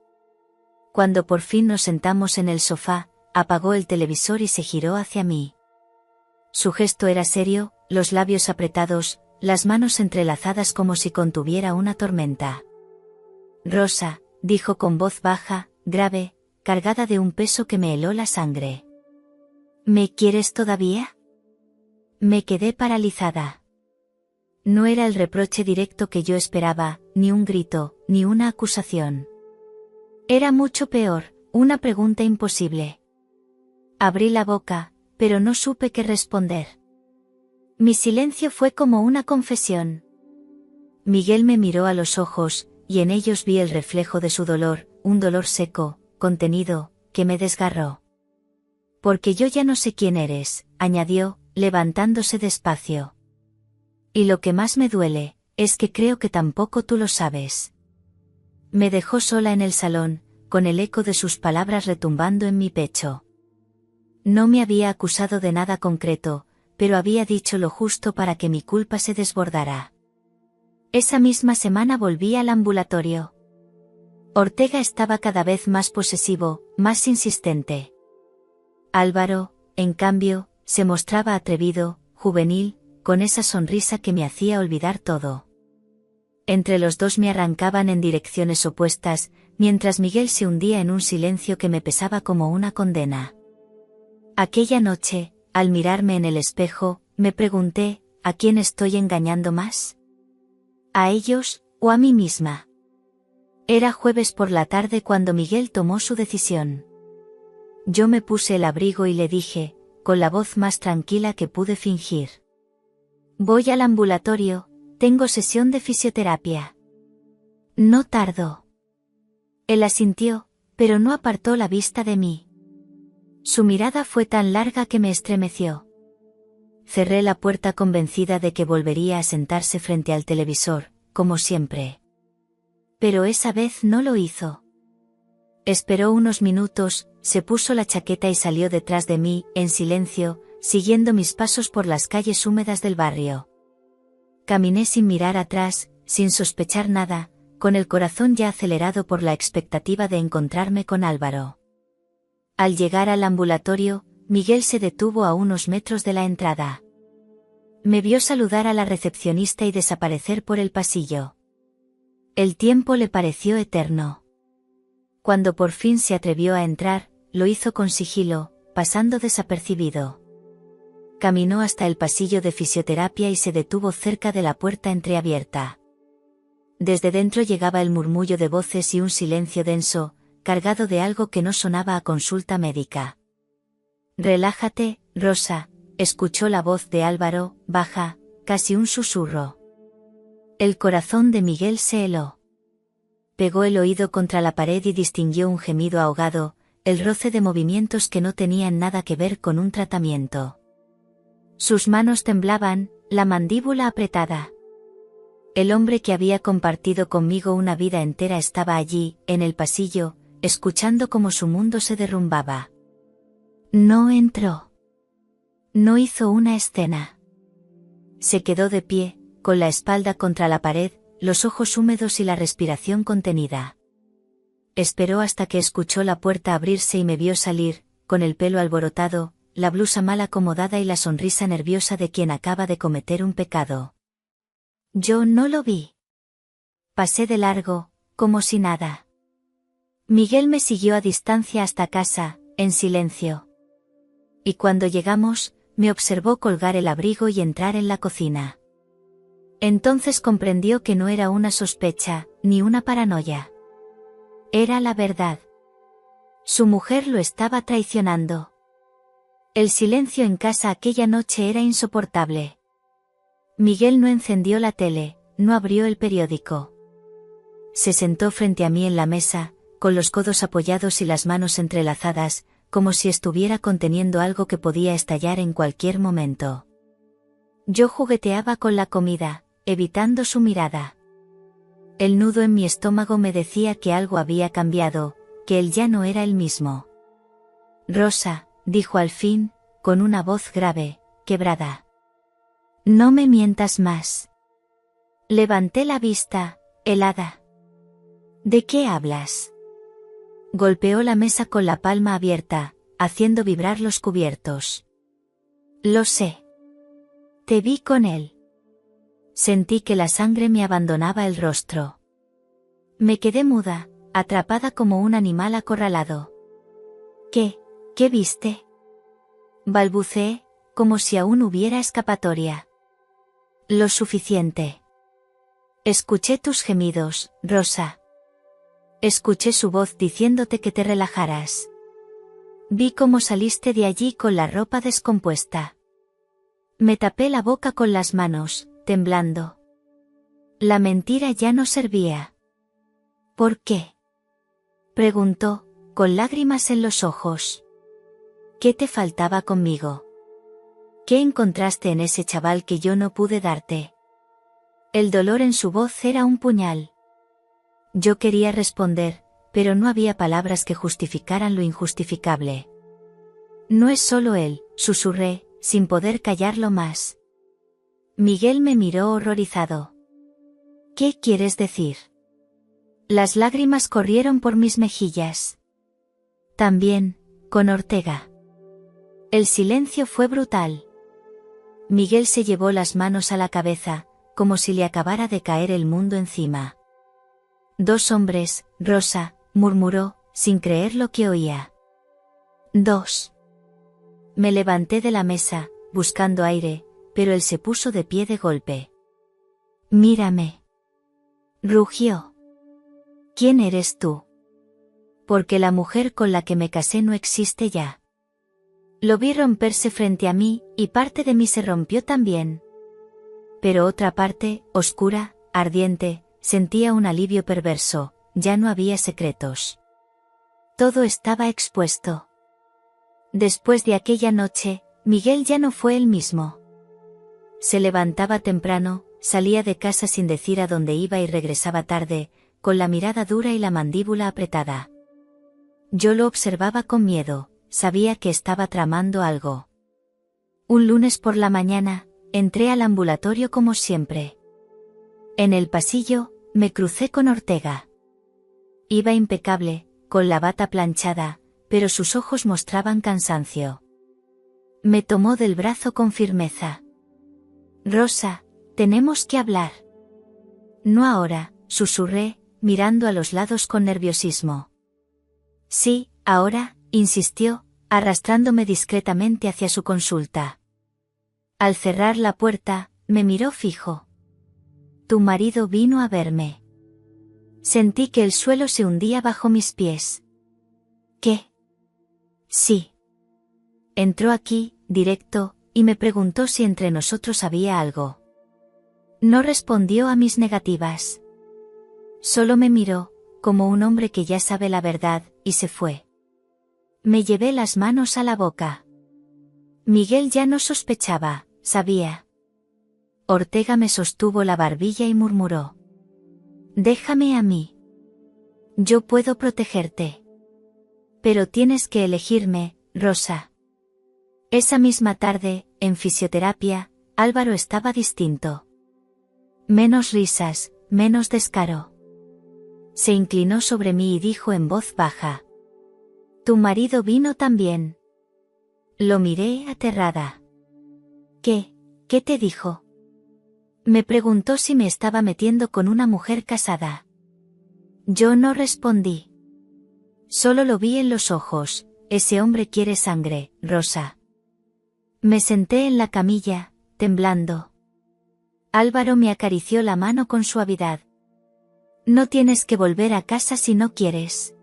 Cuando por fin nos sentamos en el sofá, apagó el televisor y se giró hacia mí. Su gesto era serio, los labios apretados, las manos entrelazadas como si contuviera una tormenta. Rosa, dijo con voz baja, grave, cargada de un peso que me heló la sangre. ¿Me quieres todavía? Me quedé paralizada. No era el reproche directo que yo esperaba, ni un grito, ni una acusación. Era mucho peor, una pregunta imposible. Abrí la boca, pero no supe qué responder. Mi silencio fue como una confesión. Miguel me miró a los ojos, y en ellos vi el reflejo de su dolor, un dolor seco, contenido, que me desgarró. Porque yo ya no sé quién eres, añadió, levantándose despacio. Y lo que más me duele, es que creo que tampoco tú lo sabes. Me dejó sola en el salón, con el eco de sus palabras retumbando en mi pecho. No me había acusado de nada concreto, pero había dicho lo justo para que mi culpa se desbordara. Esa misma semana volví al ambulatorio. Ortega estaba cada vez más posesivo, más insistente. Álvaro, en cambio, se mostraba atrevido, juvenil, con esa sonrisa que me hacía olvidar todo. Entre los dos me arrancaban en direcciones opuestas, mientras Miguel se hundía en un silencio que me pesaba como una condena. Aquella noche, al mirarme en el espejo, me pregunté, ¿a quién estoy engañando más? ¿A ellos, o a mí misma? Era jueves por la tarde cuando Miguel tomó su decisión. Yo me puse el abrigo y le dije, con la voz más tranquila que pude fingir. Voy al ambulatorio, tengo sesión de fisioterapia. No tardo. Él asintió, pero no apartó la vista de mí. Su mirada fue tan larga que me estremeció. Cerré la puerta convencida de que volvería a sentarse frente al televisor, como siempre. Pero esa vez no lo hizo. Esperó unos minutos, se puso la chaqueta y salió detrás de mí, en silencio, siguiendo mis pasos por las calles húmedas del barrio. Caminé sin mirar atrás, sin sospechar nada, con el corazón ya acelerado por la expectativa de encontrarme con Álvaro. Al llegar al ambulatorio, Miguel se detuvo a unos metros de la entrada. Me vio saludar a la recepcionista y desaparecer por el pasillo. El tiempo le pareció eterno. Cuando por fin se atrevió a entrar, lo hizo con sigilo, pasando desapercibido. Caminó hasta el pasillo de fisioterapia y se detuvo cerca de la puerta entreabierta. Desde dentro llegaba el murmullo de voces y un silencio denso, cargado de algo que no sonaba a consulta médica. Relájate, Rosa, escuchó la voz de Álvaro, baja, casi un susurro. El corazón de Miguel se heló. Pegó el oído contra la pared y distinguió un gemido ahogado, el roce de movimientos que no tenían nada que ver con un tratamiento. Sus manos temblaban, la mandíbula apretada. El hombre que había compartido conmigo una vida entera estaba allí, en el pasillo, escuchando cómo su mundo se derrumbaba. No entró. No hizo una escena. Se quedó de pie, con la espalda contra la pared, los ojos húmedos y la respiración contenida. Esperó hasta que escuchó la puerta abrirse y me vio salir, con el pelo alborotado, la blusa mal acomodada y la sonrisa nerviosa de quien acaba de cometer un pecado. Yo no lo vi. Pasé de largo, como si nada. Miguel me siguió a distancia hasta casa, en silencio. Y cuando llegamos, me observó colgar el abrigo y entrar en la cocina. Entonces comprendió que no era una sospecha, ni una paranoia. Era la verdad. Su mujer lo estaba traicionando. El silencio en casa aquella noche era insoportable. Miguel no encendió la tele, no abrió el periódico. Se sentó frente a mí en la mesa, con los codos apoyados y las manos entrelazadas, como si estuviera conteniendo algo que podía estallar en cualquier momento. Yo jugueteaba con la comida, evitando su mirada. El nudo en mi estómago me decía que algo había cambiado, que él ya no era el mismo. Rosa, dijo al fin, con una voz grave, quebrada. No me mientas más. Levanté la vista, helada. ¿De qué hablas? Golpeó la mesa con la palma abierta, haciendo vibrar los cubiertos. Lo sé. Te vi con él. Sentí que la sangre me abandonaba el rostro. Me quedé muda, atrapada como un animal acorralado. ¿Qué viste? Balbuceé, como si aún hubiera escapatoria. Lo suficiente. Escuché tus gemidos, Rosa. Escuché su voz diciéndote que te relajaras. Vi cómo saliste de allí con la ropa descompuesta. Me tapé la boca con las manos, temblando. La mentira ya no servía. ¿Por qué? Preguntó, con lágrimas en los ojos. ¿Qué te faltaba conmigo? ¿Qué encontraste en ese chaval que yo no pude darte? El dolor en su voz era un puñal. Yo quería responder, pero no había palabras que justificaran lo injustificable. No es solo él, susurré, sin poder callarlo más. Miguel me miró horrorizado. ¿Qué quieres decir? Las lágrimas corrieron por mis mejillas. También, con Ortega. El silencio fue brutal. Miguel se llevó las manos a la cabeza, como si le acabara de caer el mundo encima. Dos hombres, Rosa, murmuró, sin creer lo que oía. Dos. Me levanté de la mesa, buscando aire, pero él se puso de pie de golpe. Mírame. Rugió. ¿Quién eres tú? Porque la mujer con la que me casé no existe ya. Lo vi romperse frente a mí, y parte de mí se rompió también. Pero otra parte, oscura, ardiente, sentía un alivio perverso, ya no había secretos. Todo estaba expuesto. Después de aquella noche, Miguel ya no fue el mismo. Se levantaba temprano, salía de casa sin decir a dónde iba y regresaba tarde, con la mirada dura y la mandíbula apretada. Yo lo observaba con miedo, sabía que estaba tramando algo. Un lunes por la mañana, entré al ambulatorio como siempre. En el pasillo, me crucé con Ortega. Iba impecable, con la bata planchada, pero sus ojos mostraban cansancio. Me tomó del brazo con firmeza. Rosa, tenemos que hablar. No ahora, susurré, mirando a los lados con nerviosismo. Sí, ahora, insistió, arrastrándome discretamente hacia su consulta. Al cerrar la puerta, me miró fijo. Tu marido vino a verme. Sentí que el suelo se hundía bajo mis pies. ¿Qué? Sí. Entró aquí, directo, y me preguntó si entre nosotros había algo. No respondió a mis negativas. Solo me miró, como un hombre que ya sabe la verdad, y se fue. Me llevé las manos a la boca. Miguel ya no sospechaba, sabía. Ortega me sostuvo la barbilla y murmuró: «Déjame a mí. Yo puedo protegerte. Pero tienes que elegirme, Rosa». Esa misma tarde, en fisioterapia, Álvaro estaba distinto. Menos risas, menos descaro. Se inclinó sobre mí y dijo en voz baja: «¿Tu marido vino también?». Lo miré aterrada. ¿Qué te dijo?». Me preguntó si me estaba metiendo con una mujer casada. Yo no respondí. Solo lo vi en los ojos: «Ese hombre quiere sangre, Rosa». Me senté en la camilla, temblando. Álvaro me acarició la mano con suavidad. «No tienes que volver a casa si no quieres.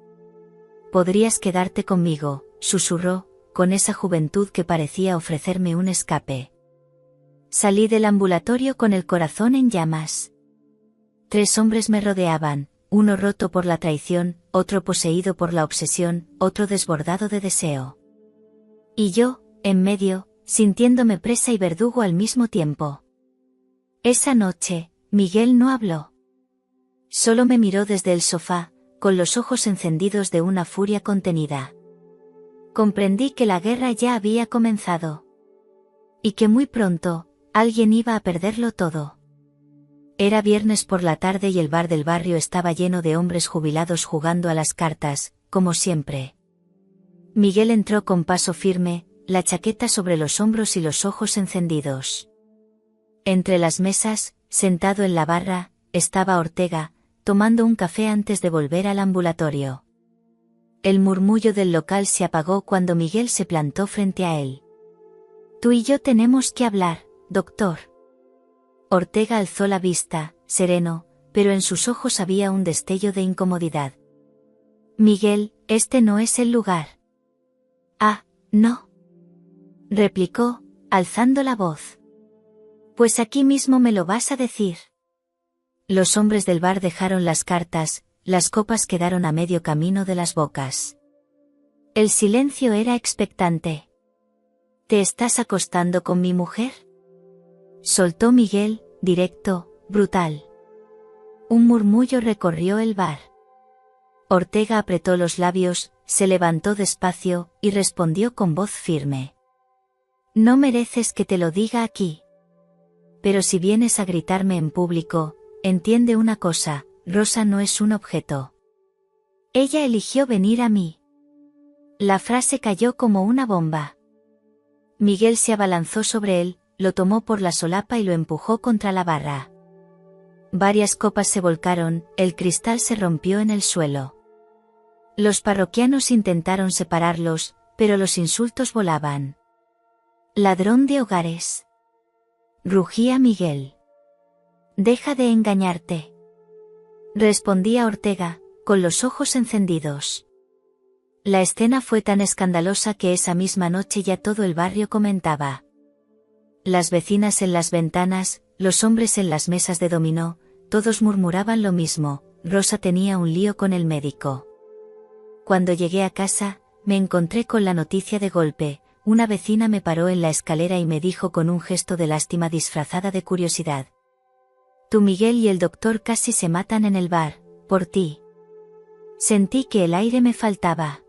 Podrías quedarte conmigo», susurró, con esa juventud que parecía ofrecerme un escape. Salí del ambulatorio con el corazón en llamas. 3 hombres me rodeaban, uno roto por la traición, otro poseído por la obsesión, otro desbordado de deseo. Y yo, en medio, sintiéndome presa y verdugo al mismo tiempo. Esa noche, Miguel no habló. Solo me miró desde el sofá, con los ojos encendidos de una furia contenida. Comprendí que la guerra ya había comenzado. Y que muy pronto, alguien iba a perderlo todo. Era viernes por la tarde y el bar del barrio estaba lleno de hombres jubilados jugando a las cartas, como siempre. Miguel entró con paso firme, la chaqueta sobre los hombros y los ojos encendidos. Entre las mesas, sentado en la barra, estaba Ortega, tomando un café antes de volver al ambulatorio. El murmullo del local se apagó cuando Miguel se plantó frente a él. «Tú y yo tenemos que hablar, doctor». Ortega alzó la vista, sereno, pero en sus ojos había un destello de incomodidad. «Miguel, este no es el lugar». «Ah, no», replicó, alzando la voz. «Pues aquí mismo me lo vas a decir». Los hombres del bar dejaron las cartas, las copas quedaron a medio camino de las bocas. El silencio era expectante. «¿Te estás acostando con mi mujer?», soltó Miguel, directo, brutal. Un murmullo recorrió el bar. Ortega apretó los labios, se levantó despacio, y respondió con voz firme: «No mereces que te lo diga aquí. Pero si vienes a gritarme en público, entiende una cosa: Rosa no es un objeto. Ella eligió venir a mí». La frase cayó como una bomba. Miguel se abalanzó sobre él, lo tomó por la solapa y lo empujó contra la barra. Varias copas se volcaron, el cristal se rompió en el suelo. Los parroquianos intentaron separarlos, pero los insultos volaban. «Ladrón de hogares», rugía Miguel. «Deja de engañarte», respondía Ortega, con los ojos encendidos. La escena fue tan escandalosa que esa misma noche ya todo el barrio comentaba. Las vecinas en las ventanas, los hombres en las mesas de dominó, todos murmuraban lo mismo: Rosa tenía un lío con el médico. Cuando llegué a casa, me encontré con la noticia de golpe. Una vecina me paró en la escalera y me dijo con un gesto de lástima disfrazada de curiosidad: «Tu Miguel y el doctor casi se matan en el bar, por ti». Sentí que el aire me faltaba.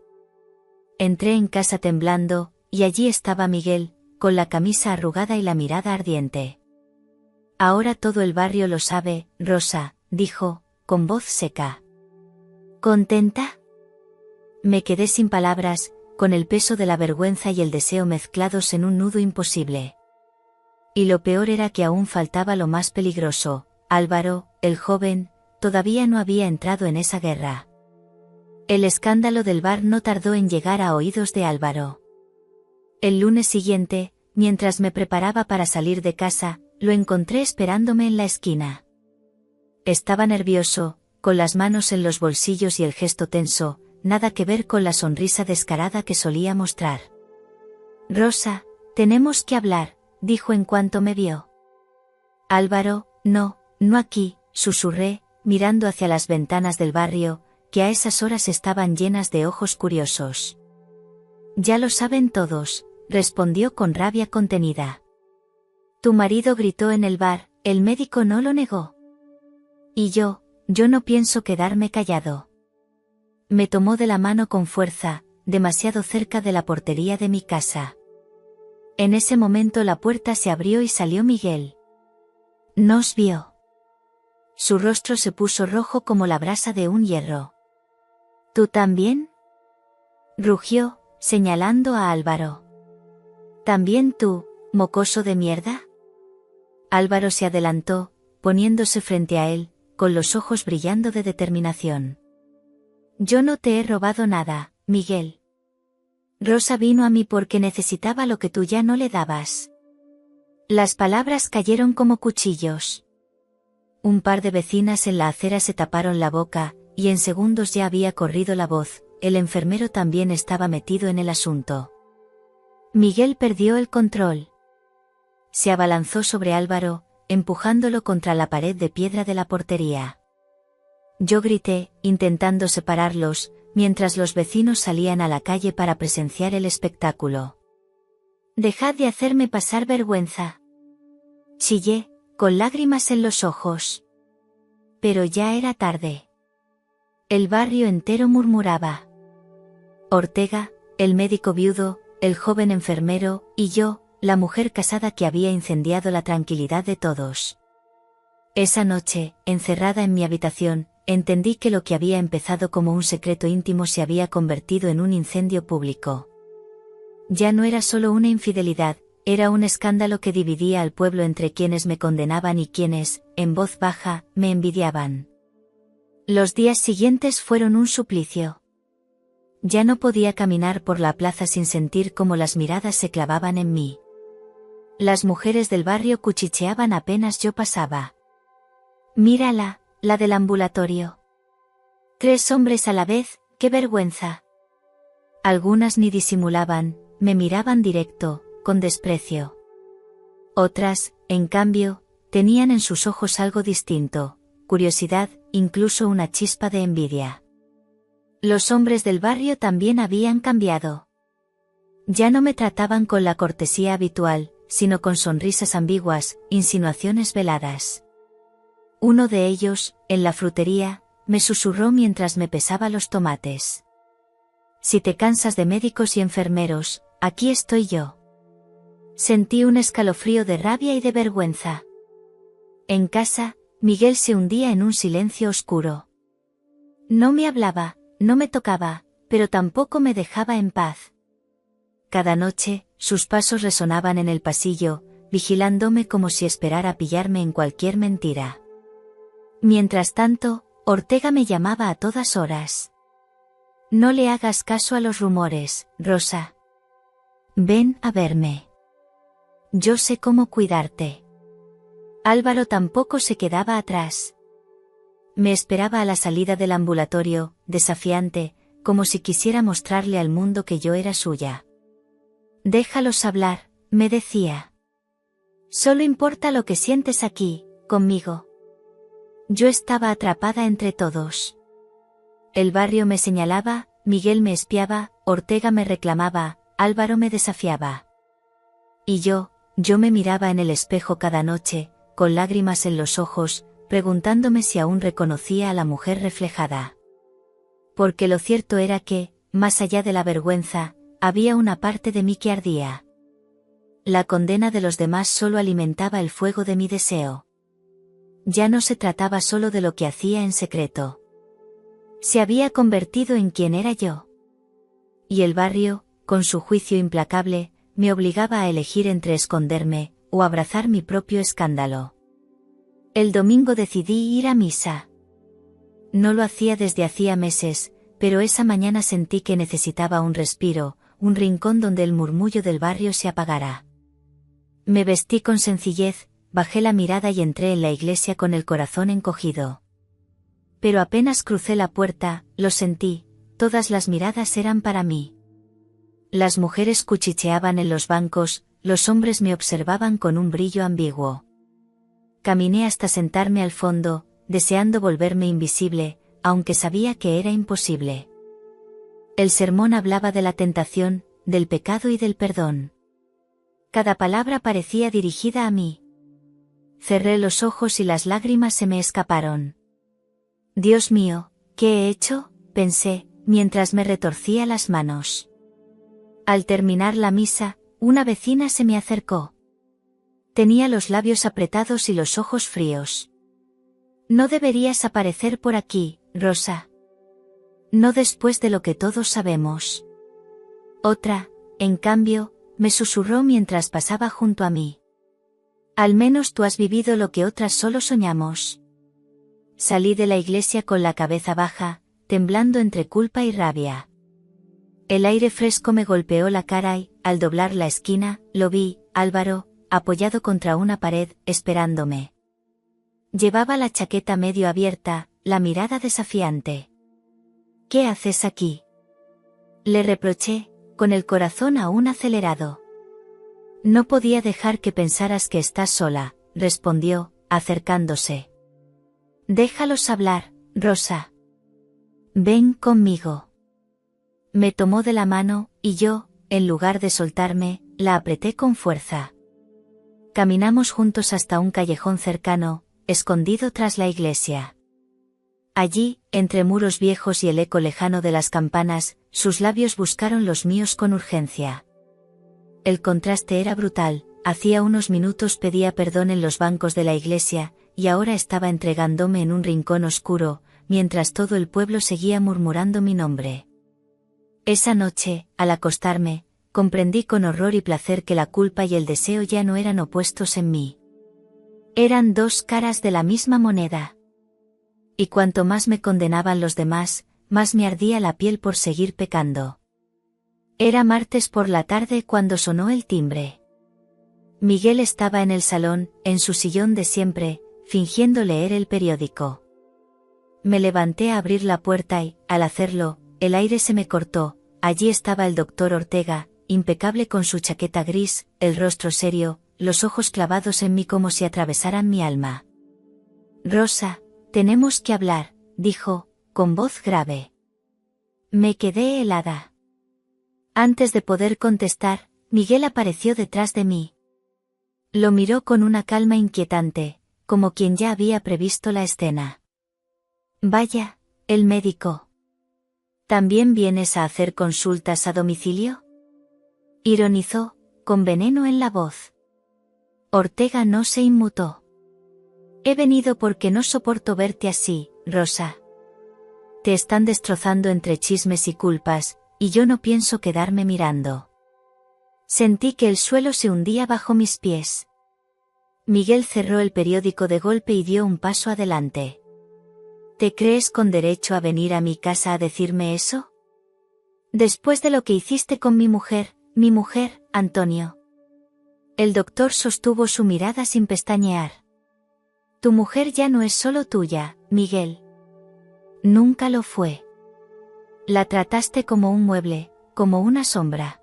Entré en casa temblando, y allí estaba Miguel, con la camisa arrugada y la mirada ardiente. «Ahora todo el barrio lo sabe, Rosa», dijo, con voz seca. «¿Contenta?». Me quedé sin palabras, con el peso de la vergüenza y el deseo mezclados en un nudo imposible. Y lo peor era que aún faltaba lo más peligroso: Álvaro, el joven, todavía no había entrado en esa guerra. El escándalo del bar no tardó en llegar a oídos de Álvaro. El lunes siguiente, mientras me preparaba para salir de casa, lo encontré esperándome en la esquina. Estaba nervioso, con las manos en los bolsillos y el gesto tenso, nada que ver con la sonrisa descarada que solía mostrar. «Rosa, tenemos que hablar», dijo en cuanto me vio. «Álvaro, no aquí», susurré, mirando hacia las ventanas del barrio, que a esas horas estaban llenas de ojos curiosos. «Ya lo saben todos», respondió con rabia contenida. «Tu marido gritó en el bar, El médico no lo negó. Y yo no pienso quedarme callado. Me tomó de la mano con fuerza, demasiado cerca de la portería de mi casa. En ese momento la puerta se abrió y salió Miguel. Nos vio. Su rostro se puso rojo como la brasa de un hierro. ¿Tú también? Rugió, señalando a Álvaro. ¿También tú, mocoso de mierda? Álvaro se adelantó, poniéndose frente a él, con los ojos brillando de determinación. Yo no te he robado nada, Miguel. Rosa vino a mí porque necesitaba lo que tú ya no le dabas. Las palabras cayeron como cuchillos. Un par de vecinas en la acera se taparon la boca, y en segundos ya había corrido la voz, el enfermero también estaba metido en el asunto. Miguel perdió el control. Se abalanzó sobre Álvaro, empujándolo contra la pared de piedra de la portería. Yo grité, intentando separarlos, mientras los vecinos salían a la calle para presenciar el espectáculo. «Dejad de hacerme pasar vergüenza», chillé, con lágrimas en los ojos. Pero ya era tarde. El barrio entero murmuraba. Ortega, el médico viudo, el joven enfermero, y yo, la mujer casada que había incendiado la tranquilidad de todos. Esa noche, encerrada en mi habitación, entendí que lo que había empezado como un secreto íntimo se había convertido en un incendio público. Ya no era solo una infidelidad, era un escándalo que dividía al pueblo entre quienes me condenaban y quienes, en voz baja, me envidiaban. Los días siguientes fueron un suplicio. Ya no podía caminar por la plaza sin sentir cómo las miradas se clavaban en mí. Las mujeres del barrio cuchicheaban apenas yo pasaba. «Mírala, la del ambulatorio. 3 hombres a la vez, qué vergüenza». Algunas ni disimulaban, me miraban directo, con desprecio. Otras, en cambio, tenían en sus ojos algo distinto, curiosidad, incluso una chispa de envidia. Los hombres del barrio también habían cambiado. Ya no me trataban con la cortesía habitual, sino con sonrisas ambiguas, insinuaciones veladas. Uno de ellos, en la frutería, me susurró mientras me pesaba los tomates. «Si te cansas de médicos y enfermeros, aquí estoy yo». Sentí un escalofrío de rabia y de vergüenza. En casa, Miguel se hundía en un silencio oscuro. No me hablaba, no me tocaba, pero tampoco me dejaba en paz. Cada noche, sus pasos resonaban en el pasillo, vigilándome como si esperara pillarme en cualquier mentira. Mientras tanto, Ortega me llamaba a todas horas. «No le hagas caso a los rumores, Rosa. Ven a verme. Yo sé cómo cuidarte». Álvaro tampoco se quedaba atrás. Me esperaba a la salida del ambulatorio, desafiante, como si quisiera mostrarle al mundo que yo era suya. «Déjalos hablar», me decía. «Solo importa lo que sientes aquí, conmigo». Yo estaba atrapada entre todos. El barrio me señalaba, Miguel me espiaba, Ortega me reclamaba, Álvaro me desafiaba. Y yo me miraba en el espejo cada noche, con lágrimas en los ojos, preguntándome si aún reconocía a la mujer reflejada. Porque lo cierto era que, más allá de la vergüenza, había una parte de mí que ardía. La condena de los demás solo alimentaba el fuego de mi deseo. Ya no se trataba solo de lo que hacía en secreto. Se había convertido en quien era yo. Y el barrio, con su juicio implacable, me obligaba a elegir entre esconderme, o abrazar mi propio escándalo. El domingo decidí ir a misa. No lo hacía desde hacía meses, pero esa mañana sentí que necesitaba un respiro, un rincón donde el murmullo del barrio se apagara. Me vestí con sencillez, bajé la mirada y entré en la iglesia con el corazón encogido. Pero apenas crucé la puerta, lo sentí, todas las miradas eran para mí. Las mujeres cuchicheaban en los bancos, los hombres me observaban con un brillo ambiguo. Caminé hasta sentarme al fondo, deseando volverme invisible, aunque sabía que era imposible. El sermón hablaba de la tentación, del pecado y del perdón. Cada palabra parecía dirigida a mí. cerré los ojos y las lágrimas se me escaparon. Dios mío, ¿qué he hecho?, pensé, mientras me retorcía las manos. Al terminar la misa, una vecina se me acercó. Tenía los labios apretados y los ojos fríos. No deberías aparecer por aquí, Rosa. No después de lo que todos sabemos. Otra, en cambio, me susurró mientras pasaba junto a mí. Al menos tú has vivido lo que otras solo soñamos. Salí de la iglesia con la cabeza baja, temblando entre culpa y rabia. El aire fresco me golpeó la cara y, al doblar la esquina, lo vi, Álvaro, apoyado contra una pared, esperándome. Llevaba la chaqueta medio abierta, la mirada desafiante. ¿Qué haces aquí?, le reproché, con el corazón aún acelerado. No podía dejar que pensaras que estás sola, respondió, acercándose. Déjalos hablar, Rosa. Ven conmigo. Me tomó de la mano, y yo, en lugar de soltarme, la apreté con fuerza. Caminamos juntos hasta un callejón cercano, escondido tras la iglesia. Allí, entre muros viejos y el eco lejano de las campanas, sus labios buscaron los míos con urgencia. El contraste era brutal, hacía unos minutos pedía perdón en los bancos de la iglesia, y ahora estaba entregándome en un rincón oscuro, mientras todo el pueblo seguía murmurando mi nombre. Esa noche, al acostarme, comprendí con horror y placer que la culpa y el deseo ya no eran opuestos en mí. Eran dos caras de la misma moneda. Y cuanto más me condenaban los demás, más me ardía la piel por seguir pecando. Era martes por la tarde cuando sonó el timbre. Miguel estaba en el salón, en su sillón de siempre, fingiendo leer el periódico. Me levanté a abrir la puerta y, al hacerlo, el aire se me cortó. Allí estaba el doctor Ortega, impecable con su chaqueta gris, el rostro serio, los ojos clavados en mí como si atravesaran mi alma. Rosa, tenemos que hablar, dijo, con voz grave. Me quedé helada. Antes de poder contestar, Miguel apareció detrás de mí. Lo miró con una calma inquietante, como quien ya había previsto la escena. Vaya, el médico. ¿También vienes a hacer consultas a domicilio?, ironizó, con veneno en la voz. Ortega no se inmutó. He venido porque no soporto verte así, Rosa. Te están destrozando entre chismes y culpas, y yo no pienso quedarme mirando. Sentí que el suelo se hundía bajo mis pies. Miguel cerró el periódico de golpe y dio un paso adelante. ¿Te crees con derecho a venir a mi casa a decirme eso? Después de lo que hiciste con mi mujer, Antonio. El doctor sostuvo su mirada sin pestañear. Tu mujer ya no es solo tuya, Miguel. Nunca lo fue. La trataste como un mueble, como una sombra.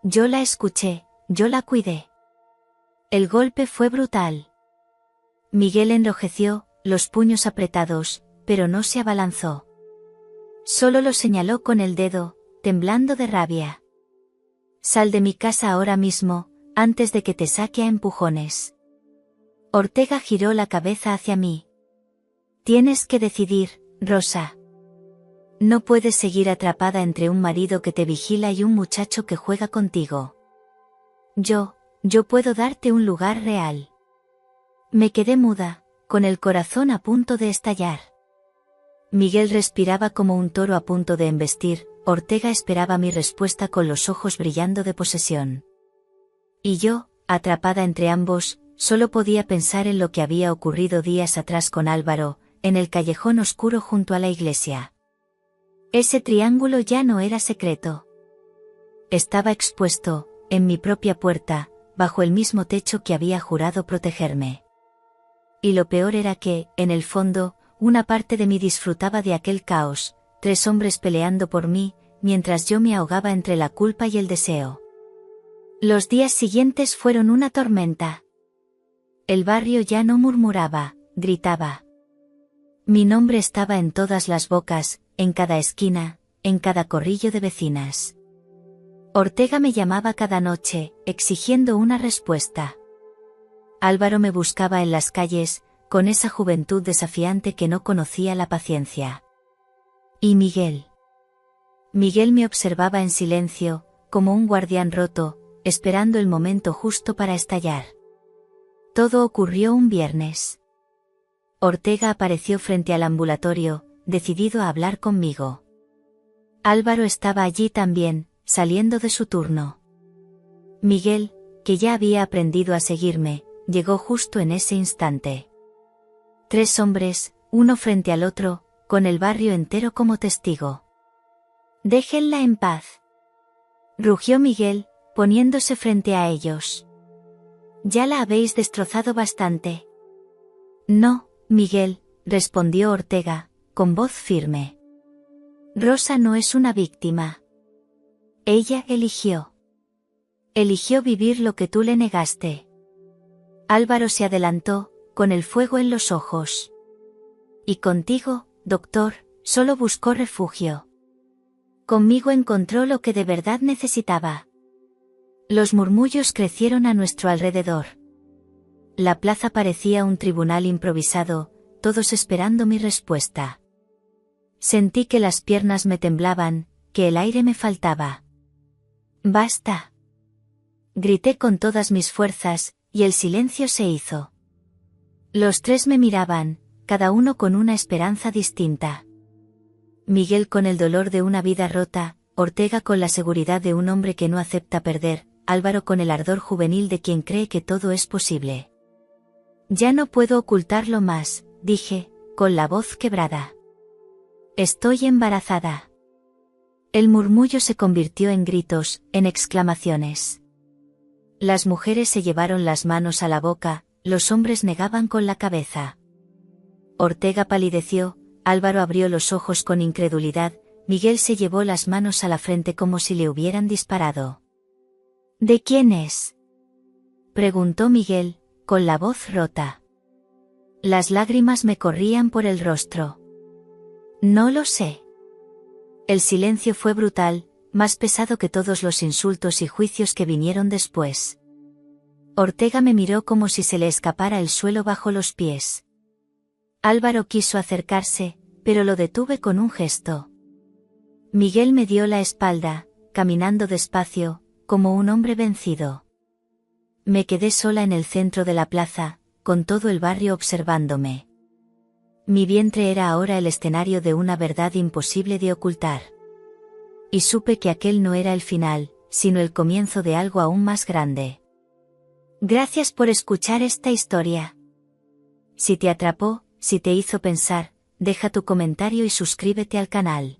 Yo la escuché, yo la cuidé. El golpe fue brutal. Miguel enrojeció, los puños apretados, pero no se abalanzó. Solo lo señaló con el dedo, temblando de rabia. Sal de mi casa ahora mismo, antes de que te saque a empujones. Ortega giró la cabeza hacia mí. Tienes que decidir, Rosa. No puedes seguir atrapada entre un marido que te vigila y un muchacho que juega contigo. Yo puedo darte un lugar real. Me quedé muda, con el corazón a punto de estallar. Miguel respiraba como un toro a punto de embestir, Ortega esperaba mi respuesta con los ojos brillando de posesión. Y yo, atrapada entre ambos, solo podía pensar en lo que había ocurrido días atrás con Álvaro, en el callejón oscuro junto a la iglesia. Ese triángulo ya no era secreto. Estaba expuesto, en mi propia puerta, bajo el mismo techo que había jurado protegerme. Y lo peor era que, en el fondo, una parte de mí disfrutaba de aquel caos, 3 hombres peleando por mí, mientras yo me ahogaba entre la culpa y el deseo. Los días siguientes fueron una tormenta. El barrio ya no murmuraba, gritaba. Mi nombre estaba en todas las bocas, en cada esquina, en cada corrillo de vecinas. Ortega me llamaba cada noche, exigiendo una respuesta. Álvaro me buscaba en las calles, con esa juventud desafiante que no conocía la paciencia. ¿Y Miguel? Miguel me observaba en silencio, como un guardián roto, esperando el momento justo para estallar. Todo ocurrió un viernes. Ortega apareció frente al ambulatorio, decidido a hablar conmigo. Álvaro estaba allí también, saliendo de su turno. Miguel, que ya había aprendido a seguirme, llegó justo en ese instante. 3 hombres, uno frente al otro, con el barrio entero como testigo. «Déjenla en paz», rugió Miguel, poniéndose frente a ellos. «Ya la habéis destrozado bastante». «No, Miguel», respondió Ortega, con voz firme. «Rosa no es una víctima. Ella eligió. Eligió vivir lo que tú le negaste». Álvaro se adelantó, con el fuego en los ojos. «Y contigo, doctor, solo buscó refugio. Conmigo encontró lo que de verdad necesitaba». Los murmullos crecieron a nuestro alrededor. La plaza parecía un tribunal improvisado, todos esperando mi respuesta. Sentí que las piernas me temblaban, que el aire me faltaba. «¡Basta!», grité con todas mis fuerzas, y el silencio se hizo. Los 3 me miraban, cada uno con una esperanza distinta. Miguel con el dolor de una vida rota, Ortega con la seguridad de un hombre que no acepta perder, Álvaro con el ardor juvenil de quien cree que todo es posible. «Ya no puedo ocultarlo más», dije, con la voz quebrada. «Estoy embarazada». El murmullo se convirtió en gritos, en exclamaciones. Las mujeres se llevaron las manos a la boca, los hombres negaban con la cabeza. Ortega palideció, Álvaro abrió los ojos con incredulidad, Miguel se llevó las manos a la frente como si le hubieran disparado. «¿De quién es?», preguntó Miguel, con la voz rota. Las lágrimas me corrían por el rostro. «No lo sé». El silencio fue brutal, más pesado que todos los insultos y juicios que vinieron después. Ortega me miró como si se le escapara el suelo bajo los pies. Álvaro quiso acercarse, pero lo detuve con un gesto. Miguel me dio la espalda, caminando despacio, como un hombre vencido. Me quedé sola en el centro de la plaza, con todo el barrio observándome. Mi vientre era ahora el escenario de una verdad imposible de ocultar. Y supe que aquel no era el final, sino el comienzo de algo aún más grande. Gracias por escuchar esta historia. Si te atrapó, si te hizo pensar, deja tu comentario y suscríbete al canal.